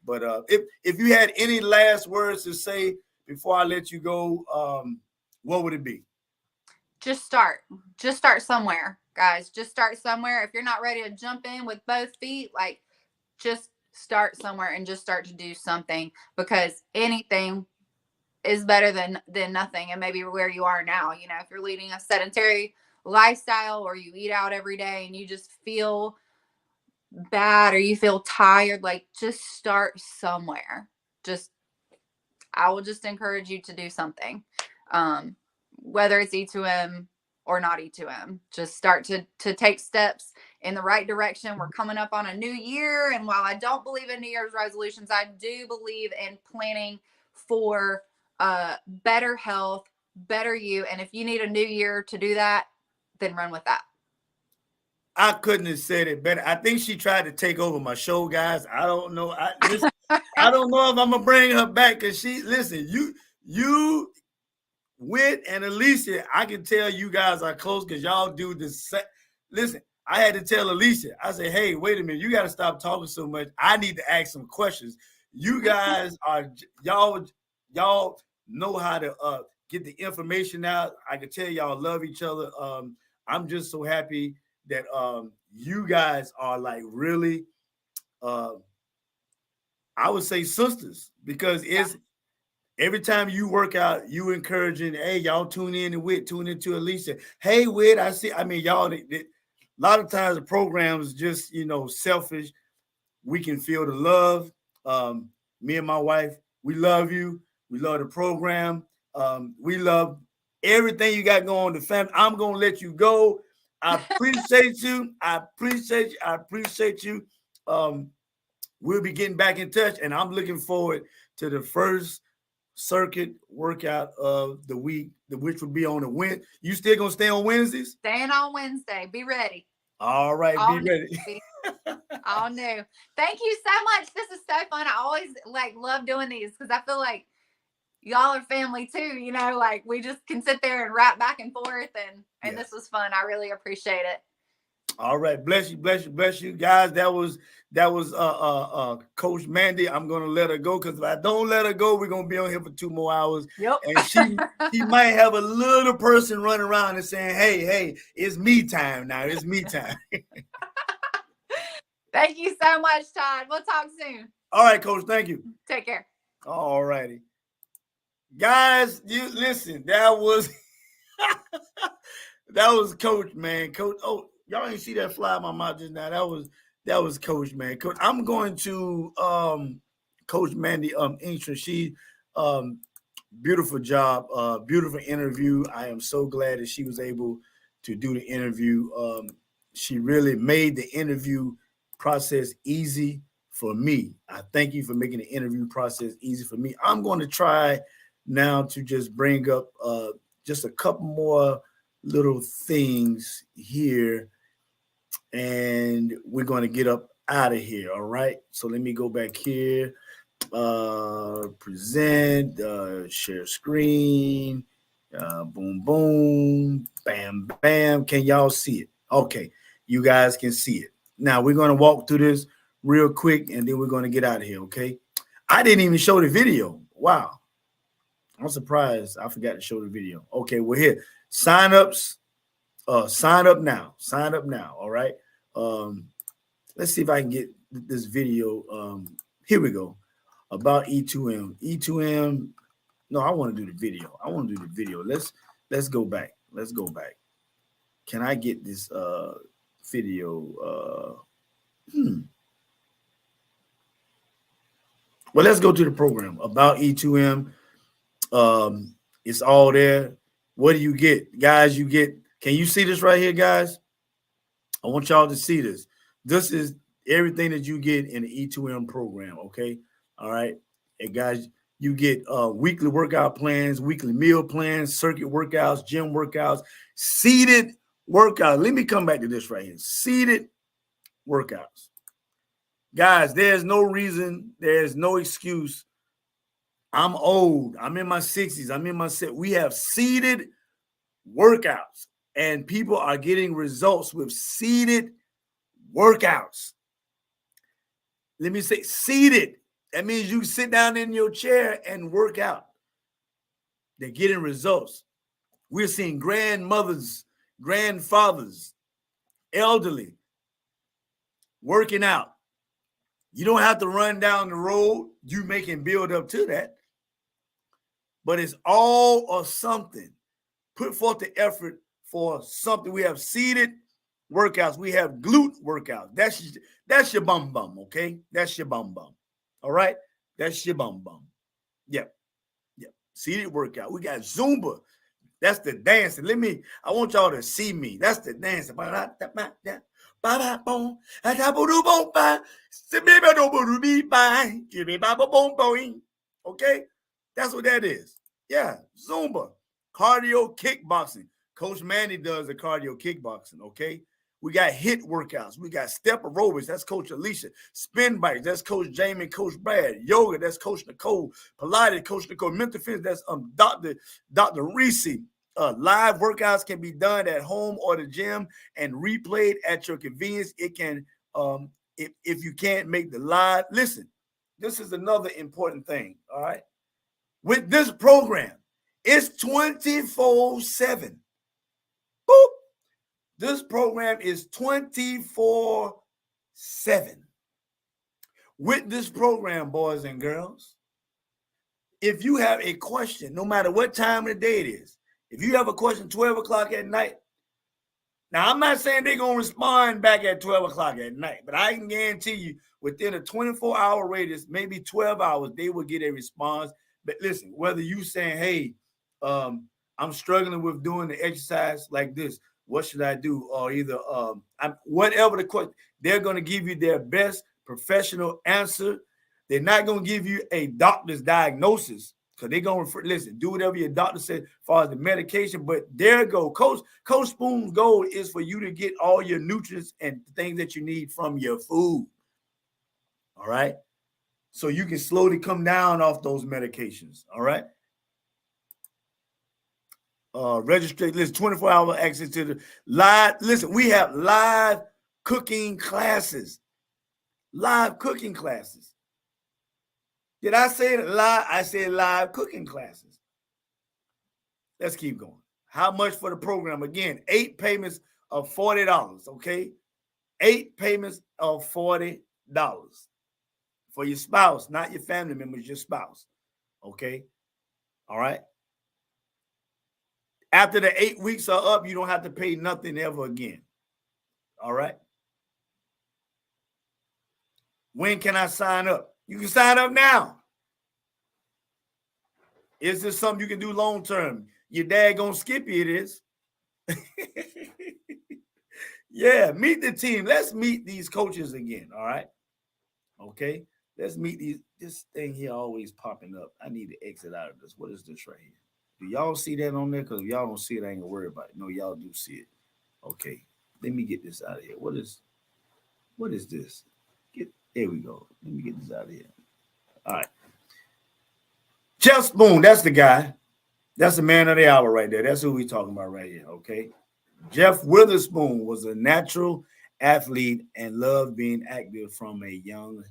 But if you had any last words to say before I let you go, what would it be? Just start somewhere. guys. Just start somewhere. If you're not ready to jump in with both feet, like just start somewhere and just start to do something, because anything is better than nothing. And maybe where you are now, you know, if you're leading a sedentary lifestyle or you eat out every day and you just feel bad or you feel tired, like just start somewhere. Just I will just encourage you to do something. Whether it's E2M or not E2M, just start to take steps in the right direction. We're coming up on a new year, and while I don't believe in New Year's resolutions, I do believe in planning for better health, better you. And if you need a new year to do that, then run with that. I couldn't have said it better. I think she tried to take over my show, guys. I don't know. I don't know if I'm gonna bring her back, because you Whit and Alicia, I can tell you guys are close because y'all do this. Listen, I had to tell Alicia, I said, hey, wait a minute, you got to stop talking so much. I need to ask some questions. You guys are, y'all know how to get the information out. I can tell y'all love each other. I'm just so happy that you guys are like really, I would say sisters, because it's, every time you work out, you encouraging, hey, y'all tune in to Whit, tune into Alicia. Hey, Whit, I see. I mean, y'all, a lot of times the program is just, selfish. We can feel the love. Me and my wife, we love you. We love the program. We love everything you got going on, the family. I'm going to let you go. I appreciate you. I appreciate you. We'll be getting back in touch, and I'm looking forward to the first circuit workout of the week, which will be on the Wednesday. You still gonna stay on Wednesdays? Staying on Wednesday. Be ready. All right, all be ready. All new. Thank you so much. This is so fun. I always love doing these because I feel like y'all are family too. You know, like we just can sit there and rap back and forth, and yes. This was fun. I really appreciate it. All right, bless you, guys. That was Coach Mandy. I'm gonna let her go, because if I don't let her go, we're gonna be on here for 2 more hours. Yep. And she might have a little person running around and saying, "Hey, it's me time now. It's me time." Thank you so much, Todd. We'll talk soon. All right, Coach. Thank you. Take care. All righty, guys. You listen. That was that was Coach, man. Coach. Oh. Y'all ain't see that fly in my mouth just now. That was Coach, man. Coach, I'm going to Coach Mandy Engstrom. She beautiful job, beautiful interview. I am so glad that she was able to do the interview. She really made the interview process easy for me. I thank you for making the interview process easy for me. I'm going to try now to just bring up just a couple more little things here, and we're going to get up out of here. All right, so let me go back here, present, share screen, boom boom, bam bam. Can y'all see it? Okay, you guys can see it. Now we're going to walk through this real quick, and then we're going to get out of here. Okay, I didn't even show the video. Wow, I'm surprised I forgot to show the video. Okay, we're here. Sign-ups, sign up now. Sign up now. All right. Let's see if I can get this video. Here we go. About E2M. E2M. No, I want to do the video. Let's go back. Let's go back. Can I get this video? Well, let's go to the program. About E2M. It's all there. What do you get, guys? You get, can you see this right here, guys? I want y'all to see this. This is everything that you get in the E2M program, okay? All right. And guys, you get weekly workout plans, weekly meal plans, circuit workouts, gym workouts, seated workouts. Let me come back to this right here. Seated workouts. Guys, there's no reason, there's no excuse. I'm old. I'm in my 60s. I'm in my set. We have seated workouts, and people are getting results with seated workouts. Let me say seated. That means you sit down in your chair and work out. They're getting results. We're seeing grandmothers, grandfathers elderly, working out. You don't have to run down the road. You can build up to that. But it's all or something. Put forth the effort for something. We have seated workouts. We have glute workouts. That's your bum bum, okay? That's your bum bum. All right? That's your bum bum. Yep. Yep. Seated workout. We got Zumba. That's the dancing. I want y'all to see me. That's the dancing. Okay? That's what that is. Yeah, Zumba. Cardio kickboxing. Coach Mandy does the cardio kickboxing, okay? We got HIIT workouts. We got step aerobics. That's Coach Alicia. Spin bikes. That's Coach Jamie and Coach Brad. Yoga. That's Coach Nicole. Pilates. Coach Nicole. Mental fitness. That's Dr. Reese. Live workouts can be done at home or the gym and replayed at your convenience. It can, if you can't make the live, listen, this is another important thing, all right? With this program, it's 24/7. Boop. This program is 24/7. With this program, boys and girls, if you have a question, no matter what time of the day it is, if you have a question 12 o'clock at night, now I'm not saying they're going to respond back at 12 o'clock at night, but I can guarantee you within a 24-hour radius, maybe 12 hours, they will get a response. But listen, whether you saying, hey, I'm struggling with doing the exercise like this, what should I do? Or either whatever the question, they're going to give you their best professional answer. They're not going to give you a doctor's diagnosis because they're going to listen, do whatever your doctor said as far as the medication. But there go. Coach Spoon's goal is for you to get all your nutrients and things that you need from your food. All right. So you can slowly come down off those medications. All right. Register, listen, 24-hour access to the live. Listen, we have live cooking classes. Live cooking classes. Did I say it live? I said live cooking classes. Let's keep going. How much for the program? Again, 8 payments of $40, okay? 8 payments of $40 for your spouse, not your family members, your spouse, okay? All right? After the 8 weeks are up, you don't have to pay nothing ever again, all right? When can I sign up? You can sign up now. Is this something you can do long term? Your dad gonna skip you, it is. Yeah, meet the team. Let's meet these coaches again, all right? Okay, let's meet these. This thing here always popping up. I need to exit out of this. What is this right here? Do y'all see that on there? Because if y'all don't see it, I ain't gonna worry about it. No, y'all do see it. Okay, let me get this out of here. What is this? There we go. Let me get this out of here. All right. Jeff Spoon, that's the guy. That's the man of the hour right there. That's who we talking about right here, okay? Jeff Witherspoon was a natural athlete and loved being active from a young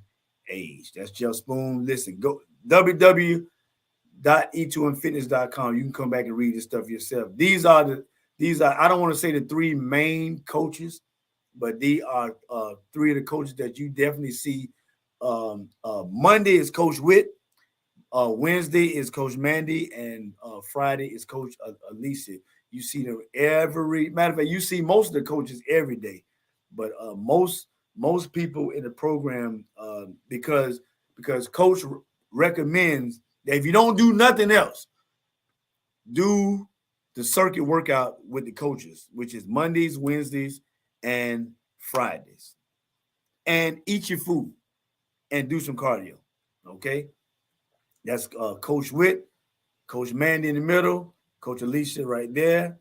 age. That's Jeff Spoon. Listen, go www.e2mfitness.com. You can come back and read this stuff yourself. These are I don't want to say the 3 main coaches, but they are 3 of the coaches that you definitely see. Monday is Coach Witt. Wednesday is Coach Mandy, and Friday is Coach Alicia. You see them every matter of fact. You see most of the coaches every day, but most people in the program because Coach recommends that if you don't do nothing else, do the circuit workout with the coaches, which is Mondays, Wednesdays, and Fridays, and eat your food and do some cardio. Okay. That's Coach Witt, Coach Mandy in the middle, Coach Alicia right there.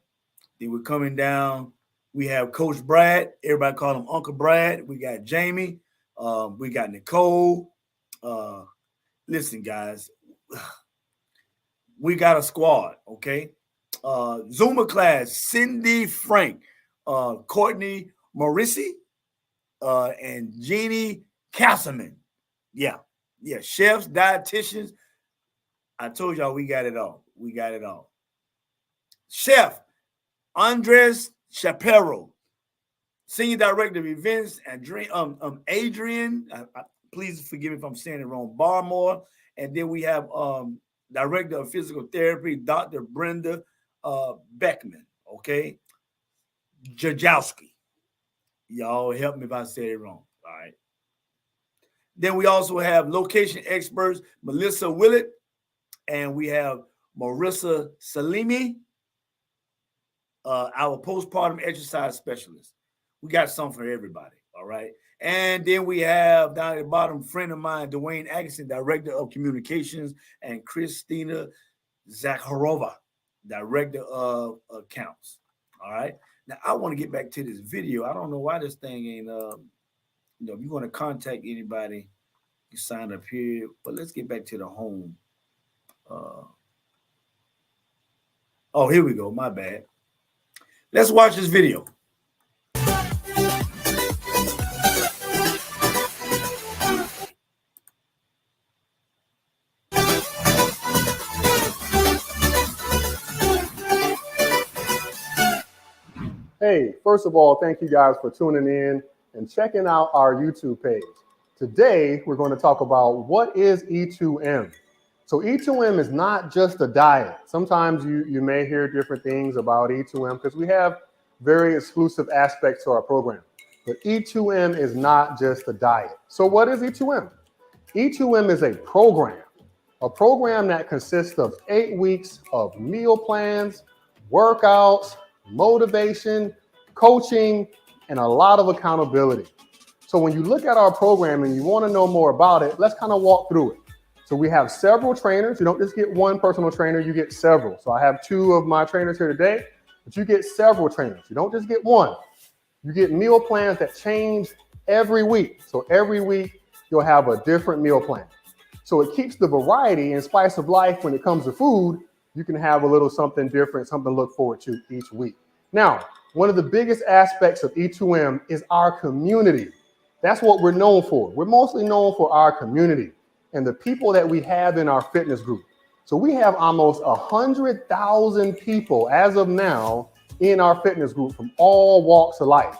Then we're coming down. We have Coach Brad. Everybody call him Uncle Brad. We got Jamie. We got Nicole. Listen, guys, we got a squad, okay? Zumba class, Cindy Frank, Courtney Morrissey, and Jeannie Castleman. Yeah, chefs, dietitians. I told y'all we got it all. We got it all. Chef Andres Shapiro, Senior Director of Events, Adrian. Please forgive me if I'm saying it wrong. Barmore, and then we have Director of Physical Therapy, Dr. Brenda Beckman. Okay, Jajowski. Y'all help me if I say it wrong. All right. Then we also have location experts, Melissa Willett, and we have Marissa Salimi, our postpartum exercise specialist. We got something for everybody, all right? And then we have down at the bottom, friend of mine, Dwayne Atkinson, Director of Communications, and Christina Zakharova, Director of Accounts, all right? Now, I want to get back to this video. I don't know why this thing ain't, if you want to contact anybody, you sign up here, but let's get back to the home. Oh, here we go, my bad. Let's watch this video. Hey, first of all, thank you guys for tuning in and checking out our YouTube page. Today, we're going to talk about what is E2M. So E2M is not just a diet. Sometimes you may hear different things about E2M because we have very exclusive aspects to our program. But E2M is not just a diet. So what is E2M? E2M is a program that consists of 8 weeks of meal plans, workouts, motivation, coaching, and a lot of accountability. So when you look at our program and you want to know more about it, let's kind of walk through it. So we have several trainers. You don't just get one personal trainer, you get several. So I have 2 of my trainers here today, but you get several trainers. You don't just get one. You get meal plans that change every week. So every week you'll have a different meal plan. So it keeps the variety and spice of life when it comes to food. You can have a little something different, something to look forward to each week. Now, one of the biggest aspects of E2M is our community. That's what we're known for. We're mostly known for our community and the people that we have in our fitness group. So we have almost 100,000 people as of now in our fitness group from all walks of life.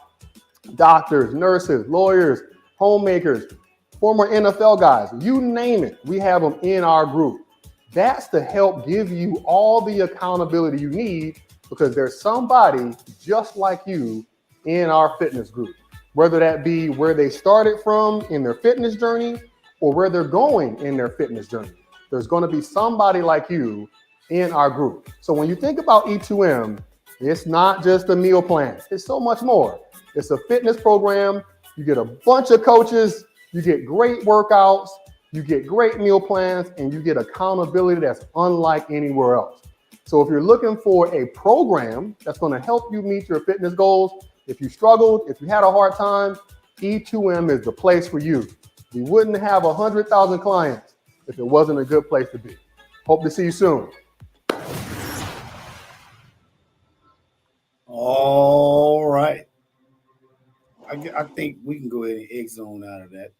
Doctors, nurses, lawyers, homemakers, former NFL guys, you name it, we have them in our group. That's to help give you all the accountability you need because there's somebody just like you in our fitness group, whether that be where they started from in their fitness journey or where they're going in their fitness journey. There's going to be somebody like you in our group. So when you think about E2M, it's not just a meal plan. It's so much more. It's a fitness program. You get a bunch of coaches. You get great workouts. You get great meal plans, and you get accountability that's unlike anywhere else. So if you're looking for a program that's going to help you meet your fitness goals, if you struggled, if you had a hard time, E2M is the place for you. We wouldn't have 100,000 clients if it wasn't a good place to be. Hope to see you soon. All right. I think we can go ahead and X zone out of that.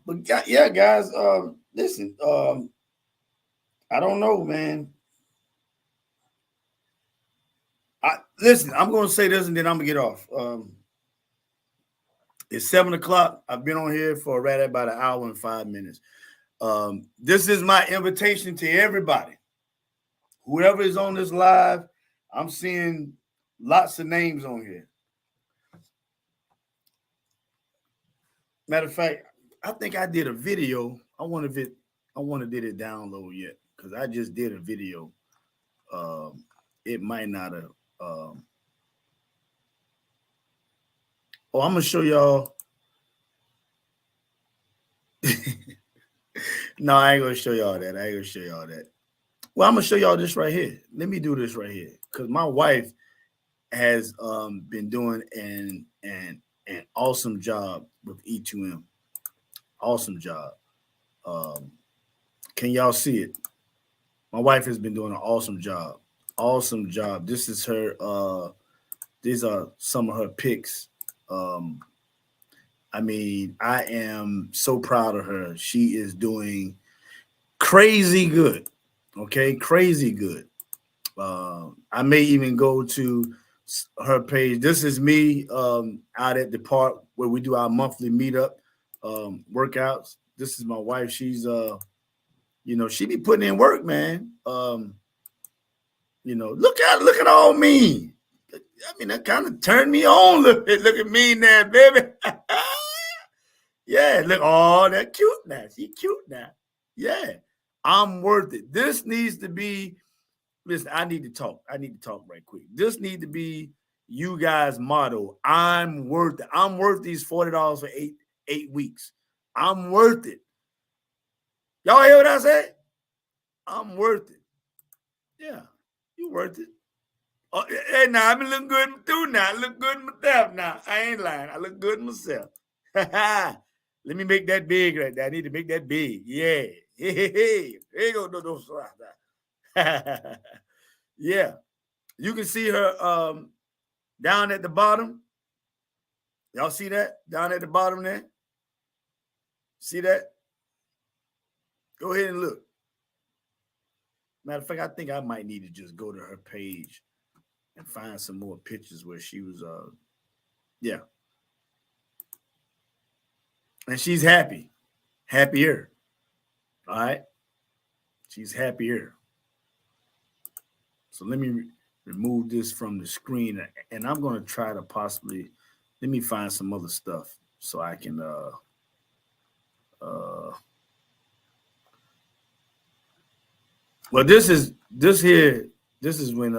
But yeah, guys, listen, I don't know, man. Listen, I'm going to say this and then I'm going to get off. It's 7 o'clock. I've been on here for right about an hour and 5 minutes. This is my invitation to everybody. Whoever is on this live, I'm seeing lots of names on here. Matter of fact, I think I did a video. I wonder did it download yet because I just did a video. It might not have. I'm gonna show y'all. No, I ain't gonna show y'all that. Well, I'm gonna show y'all this right here. Let me do this right here because my wife has been doing an awesome job with E2M. Awesome job. Can y'all see it? My wife has been doing an awesome job. Awesome job. This is her. These are some of her picks. I mean, I am so proud of her. She is doing crazy good. Okay, crazy good. I may even go to her page. This is me out at the park where we do our monthly meetup workouts. This is my wife. She's she be putting in work, man. Look at all me. I mean, that kind of turned me on. Look at me now, baby. Yeah, look, that cute now. She cute now. Yeah, I'm worth it. This needs to be, listen, I need to talk right quick. This need to be you guys' motto. I'm worth it. I'm worth these $40 for eight weeks. I'm worth it. Y'all hear what I said? I'm worth it. Yeah, you worth it. Oh, hey, now I've been looking good too now. I look good myself now. I ain't lying. I look good myself. Let me make that big right there. I need to make that big. Yeah. Hey. There you go. Yeah. You can see her down at the bottom. Y'all see that? Down at the bottom there? See that? Go ahead and look. Matter of fact, I think I might need to just go to her page and find some more pictures where she was yeah. And she's happy. Happier. All right. She's happier. So let me remove this from the screen, and I'm going to try to possibly, let me find some other stuff so I can well, this is when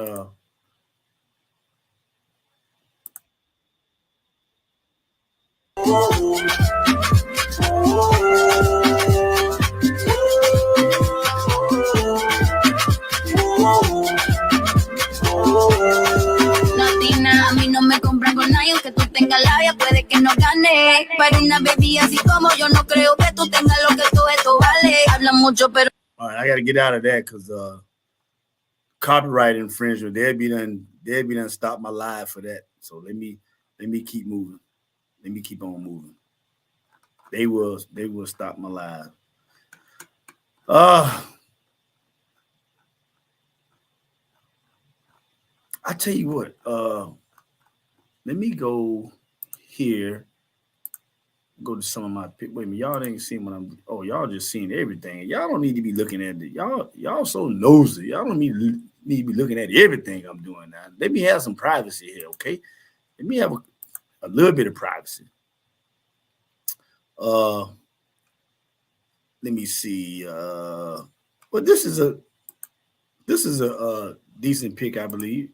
Latina, a mí no me compran con nadie, aunque tú tengas labia, puede que no gane. Para una baby así como yo no creo que tú tengas lo que todo esto vale. Hablan mucho, pero. All right, I got to get out of that because copyright infringement. They'd be done stop my live for that. So let me keep moving. Let me keep on moving. They will stop my live. I tell you what. Let me go here. Go to some of my pick. Wait a minute, y'all ain't seen what I'm. Oh, y'all just seen everything. Y'all don't need to be looking at it. Y'all so nosy. Y'all don't need to be looking at everything I'm doing now. Let me have some privacy here, okay? Let me have a little bit of privacy. Let me see. Well, this is a decent pick, I believe.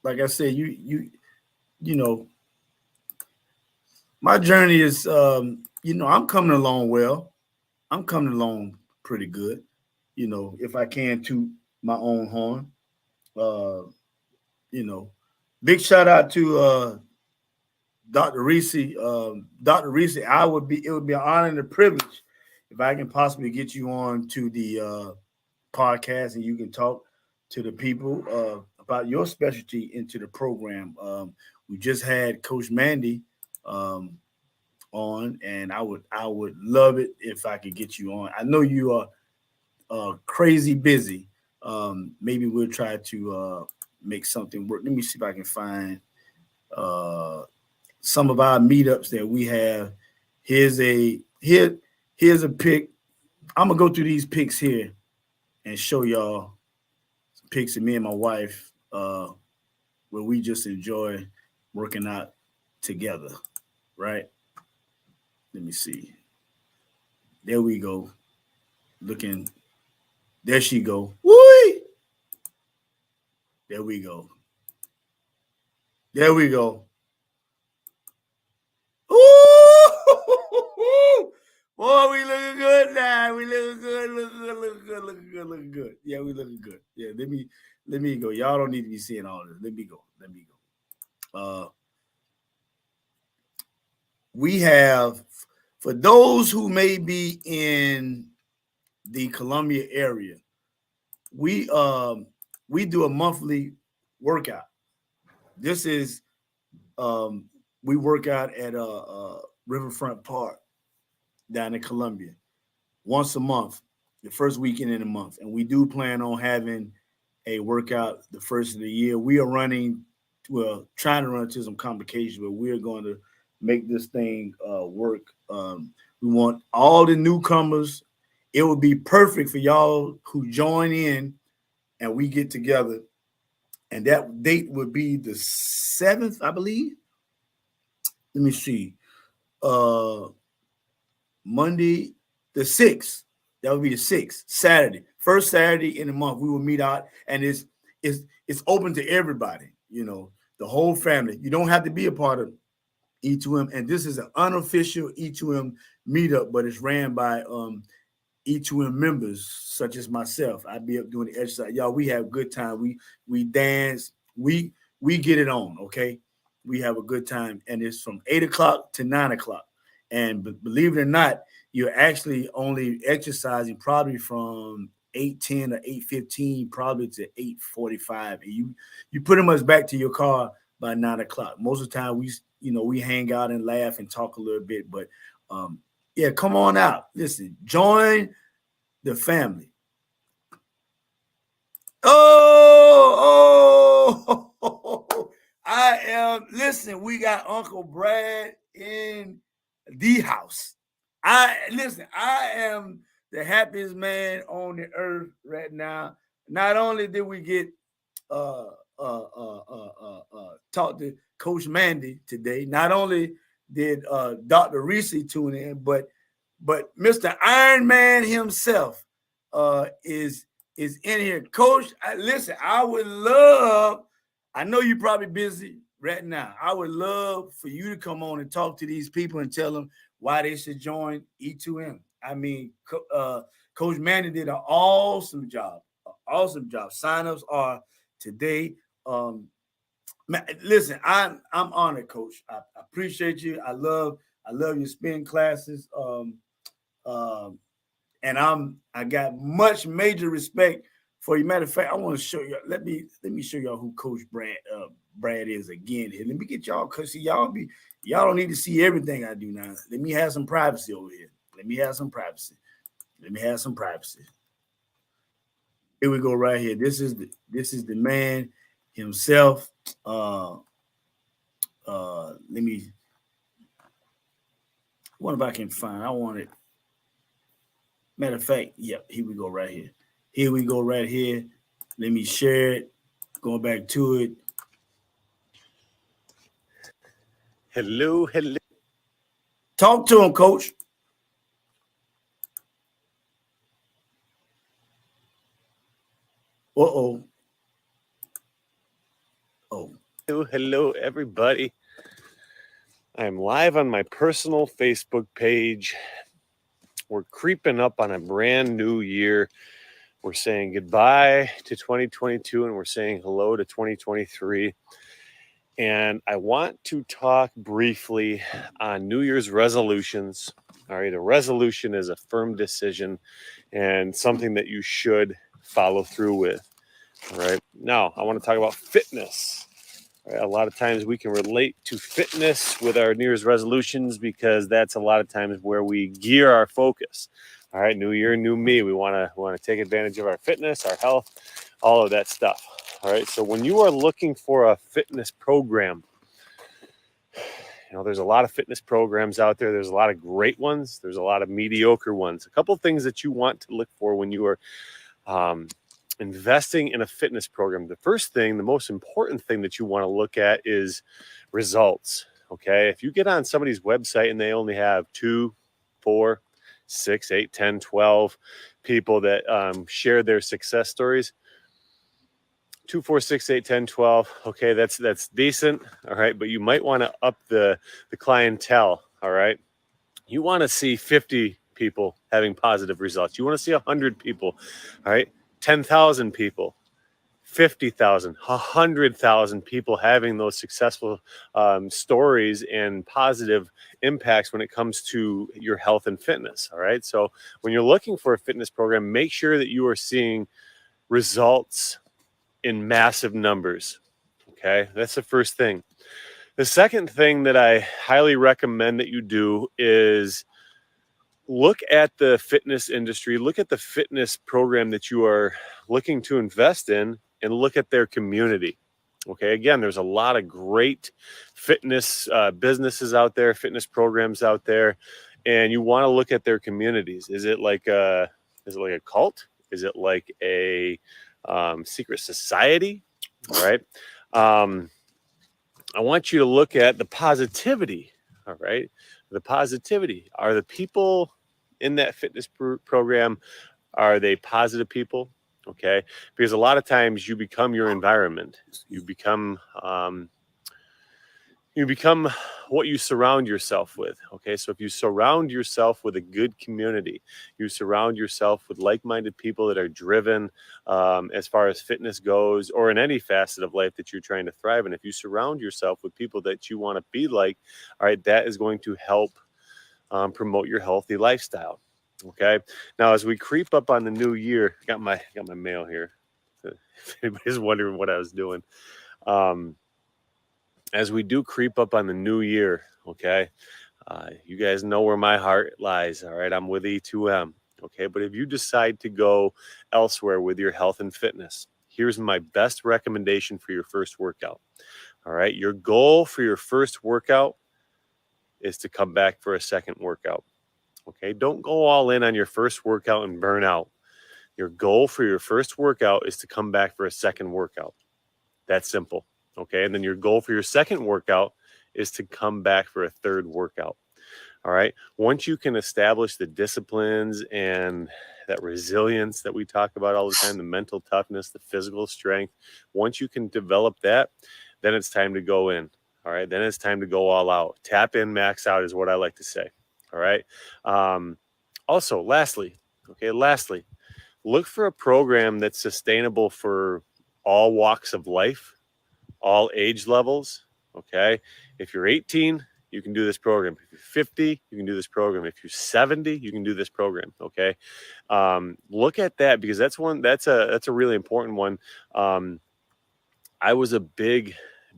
Like I said, you know, my journey is, I'm coming along well. I'm coming along pretty good. If I can toot my own horn. Big shout out to Dr. Reese. Dr. Reese, it would be an honor and a privilege if I can possibly get you on to the podcast and you can talk to the people about your specialty into the program. We just had Coach Mandy on, and I would love it if I could get you on. I know you are crazy busy. Maybe we'll try to make something work. Let me see if I can find some of our meetups that we have. Here's a pic. I'm gonna go through these pics here and show y'all some pics of me and my wife where we just enjoy working out together, right? Let me see. There we go. Looking. There she go. Woo! There we go. There we go. Ooh! Boy, we looking good now. We looking good. Looking good. Yeah, we looking good. Yeah, let me go. Y'all don't need to be seeing all this. Let me go. We have, for those who may be in the Columbia area, we do a monthly workout. This is we work out at Riverfront Park down in Columbia once a month, the first weekend in the month, and we do plan on having a workout the first of the year. We are running trying to run into some complications, but we're going to make this thing work. We want all the newcomers. It would be perfect for y'all who join in and we get together. And that date would be the 7th, I believe. Let me see. Monday, the 6th. That would be the 6th, Saturday. First Saturday in the month, we will meet out, and it's open to everybody, the whole family. You don't have to be a part of E2M, and this is an unofficial E2M meetup, but it's ran by E2M members such as myself. I be up doing the exercise. Y'all, we have a good time. We dance. We get it on, okay? We have a good time, and it's from 8 o'clock to 9 o'clock. And believe it or not, you're actually only exercising probably from 8:10 or 8:15, probably to 8:45. And you pretty much back to your car by 9 o'clock. Most of the time we hang out and laugh and talk a little bit. But yeah, come on out. Listen, join the family. Listen, we got Uncle Brad in the house. I am the happiest man on the earth right now. Not only did we get talk to Coach Mandy today, not only did Dr. Reese tune in, but Mr. Iron Man himself is in here. Coach, listen, I know you're probably busy right now. I would love for you to come on and talk to these people and tell them why they should join E2M. I mean, Coach Mandy did an awesome job. Signups are today. Listen, I'm honored, Coach. I appreciate you. I love your spin classes. And I got much major respect for you. Matter of fact, I want to show you. Let me show y'all who Coach Brad is again. Here, let me get y'all, because y'all don't need to see everything I do now. Let me have some privacy over here. Let me have some privacy. Here we go, right here. This is the man himself. Let me. What if I can find? I want it. Matter of fact, yep. Here we go, right here. Let me share it. Going back to it. Hello. Talk to him, Coach. Oh. Hello, everybody. I'm live on my personal Facebook page. We're creeping up on a brand new year. We're saying goodbye to 2022 and we're saying hello to 2023. And I want to talk briefly on New Year's resolutions. All right, a resolution is a firm decision and something that you should follow through with. All right, now I want to talk about fitness. All right, a lot of times we can relate to fitness with our New Year's resolutions because that's a lot of times where we gear our focus. All right, new year, new me. We want to take advantage of our fitness, our health, all of that stuff. All right, so when you are looking for a fitness program, there's a lot of fitness programs out there. There's a lot of great ones. There's a lot of mediocre ones. A couple of things that you want to look for when you are investing in a fitness program. The first thing, the most important thing that you want to look at is results. Okay, if you get on somebody's website and they only have 2, 4, 6, 8, 10, 12 people that share their success stories. 2, 4, 6, 8, 10, 12. Okay, that's decent. All right, but you might want to up the clientele. All right, you want to see 50 people having positive results. You want to see 100 people. All right, 10,000 people, 50,000, 100,000 people having those successful stories and positive impacts when it comes to your health and fitness. All right. So when you're looking for a fitness program, make sure that you are seeing results in massive numbers. Okay. That's the first thing. The second thing that I highly recommend that you do is look at the fitness industry, look at the fitness program that you are looking to invest in, and look at their community. Okay, again, there's a lot of great fitness businesses out there, fitness programs out there, and you want to look at their communities. Is it like a cult? Is it like a secret society? All right. I want you to look at the positivity. All right, the positivity. Are the people in that fitness program, are they positive people? Okay, because a lot of times you become your environment. You become what you surround yourself with. Okay, so if you surround yourself with a good community, you surround yourself with like-minded people that are driven as far as fitness goes, or in any facet of life that you're trying to thrive in. If you surround yourself with people that you want to be like, all right, that is going to help promote your healthy lifestyle. Okay. Now, as we creep up on the new year, got my mail here. If anybody's wondering what I was doing, as we do creep up on the new year, okay, you guys know where my heart lies. All right, I'm with E2M. Okay, but if you decide to go elsewhere with your health and fitness, here's my best recommendation for your first workout. All right, your goal for your first workout is to come back for a second workout. Okay, don't go all in on your first workout and burn out. Your goal for your first workout is to come back for a second workout. That's simple. Okay, and then your goal for your second workout is to come back for a third workout. All right, once you can establish the disciplines and that resilience that we talk about all the time, the mental toughness, the physical strength, once you can develop that, then it's time to go in. All right, then it's time to go all out. Tap in, max out is what I like to say. All right. Also, lastly, look for a program that's sustainable for all walks of life, all age levels. Okay. If you're 18, you can do this program. If you're 50, you can do this program. If you're 70, you can do this program. Okay. Look at that, because that's a really important one. I was a big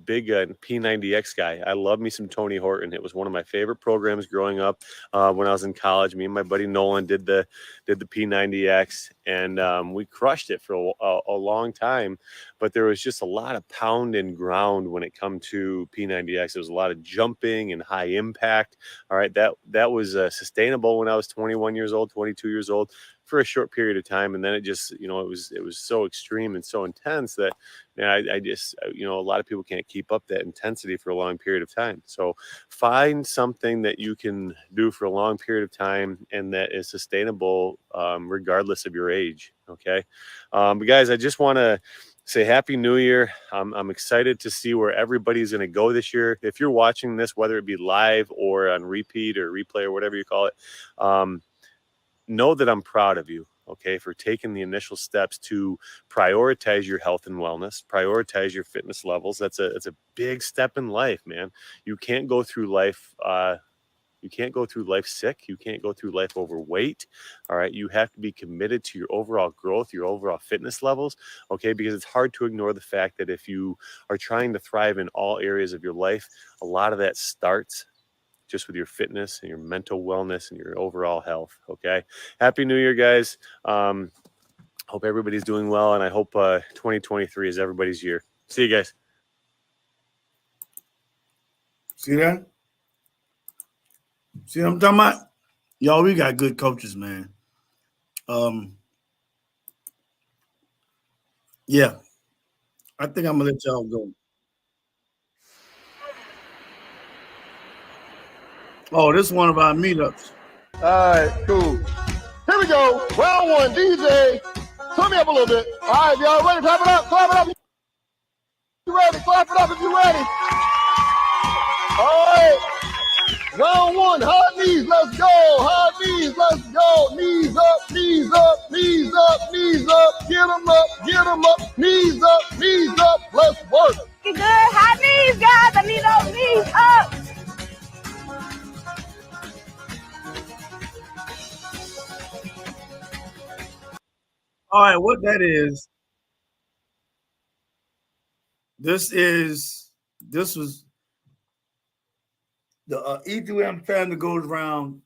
P90X guy. I love me some Tony Horton. It was one of my favorite programs growing up. When I was in college, me and my buddy Nolan did the P90X, and we crushed it for a long time. But there was just a lot of pound and ground when it come to P90X. There was a lot of jumping and high impact. All right, that was sustainable when I was 21 years old, 22 years old, for a short period of time, and then it just, it was so extreme and so intense that, man, I just, a lot of people can't keep up that intensity for a long period of time. So find something that you can do for a long period of time and that is sustainable, regardless of your age. Okay, but guys, I just want to say Happy New Year. I'm excited to see where everybody's going to go this year. If you're watching this, whether it be live or on repeat or replay or whatever you call it, know that I'm proud of you, okay, for taking the initial steps to prioritize your health and wellness, prioritize your fitness levels. That's a big step in life, man. You can't go through life sick. You can't go through life overweight. All right. You have to be committed to your overall growth, your overall fitness levels. Okay. Because it's hard to ignore the fact that if you are trying to thrive in all areas of your life, a lot of that starts just with your fitness and your mental wellness and your overall health. Okay. Happy New Year, guys. Hope everybody's doing well. And I hope 2023 is everybody's year. See you guys. See that? See what I'm talking about? Y'all, we got good coaches, man. Yeah. I think I'm gonna let y'all go. Oh, this is one of our meetups. All right, cool. Here we go. Round one, DJ. Turn me up a little bit. All right, y'all ready? Clap it up. Clap it up. You ready? Clap it up if you ready. All right. Round one, high knees, let's go. High knees, let's go. Knees up, knees up, knees up, knees up. Get them up, knees up, let's work. Good, high knees, guys. I need those knees up. All right, what that is, this was the E2M family goes around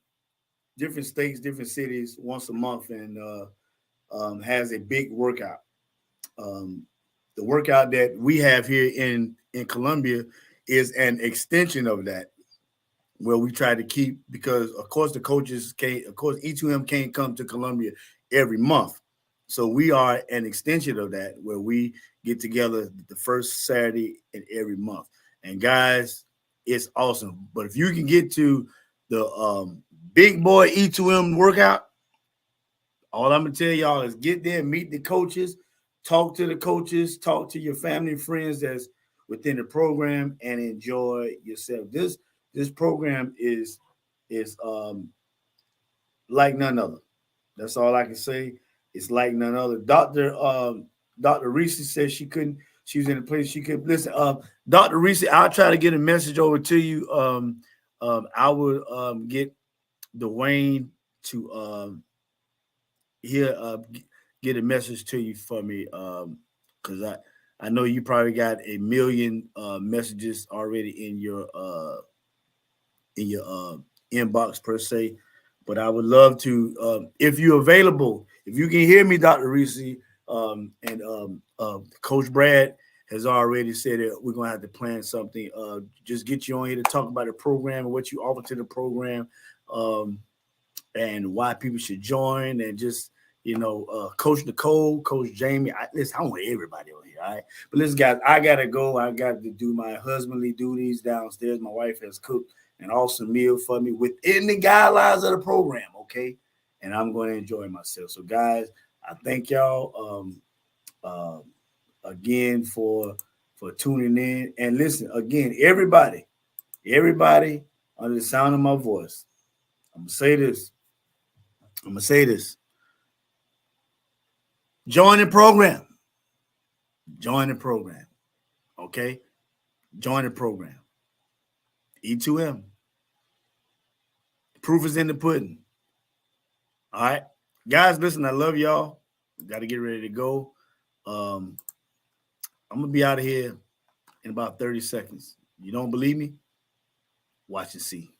different states, different cities once a month and has a big workout. the workout that we have here in Columbia is an extension of that, where we try to keep, because of course the coaches can't, of course E2M can't come to Columbia every month. So we are an extension of that, where we get together the first Saturday in every month. And guys, it's awesome. But if you can get to the big boy E2M workout, all I'm gonna tell y'all is get there, meet the coaches, talk to the coaches, talk to your family and friends that's within the program, and enjoy yourself. This program is like none other. That's all I can say. It's like none other. Dr. Reese said she couldn't. She was in a place she could listen. Dr. Reese, I'll try to get a message over to you. I would get Dwayne to get a message to you for me, because I know you probably got a million messages already in your inbox per se. But I would love to, if you're available, if you can hear me, Dr. Reese, and Coach Brad has already said that we're gonna have to plan something. Just get you on here to talk about the program and what you offer to the program, and why people should join, and just Coach Nicole, Coach Jamie. Listen, I want everybody on here, all right? But listen, guys, I gotta go. I got to do my husbandly duties downstairs. My wife has cooked an awesome meal for me within the guidelines of the program, okay? And I'm going to enjoy myself. So, guys, I thank y'all again for tuning in. And listen, again, everybody under the sound of my voice, I'm gonna say this. Join the program. Okay? Join the program. E2M. Proof is in the pudding. All right. Guys, listen, I love y'all. Got to get ready to go. I'm going to be out of here in about 30 seconds. You don't believe me? Watch and see.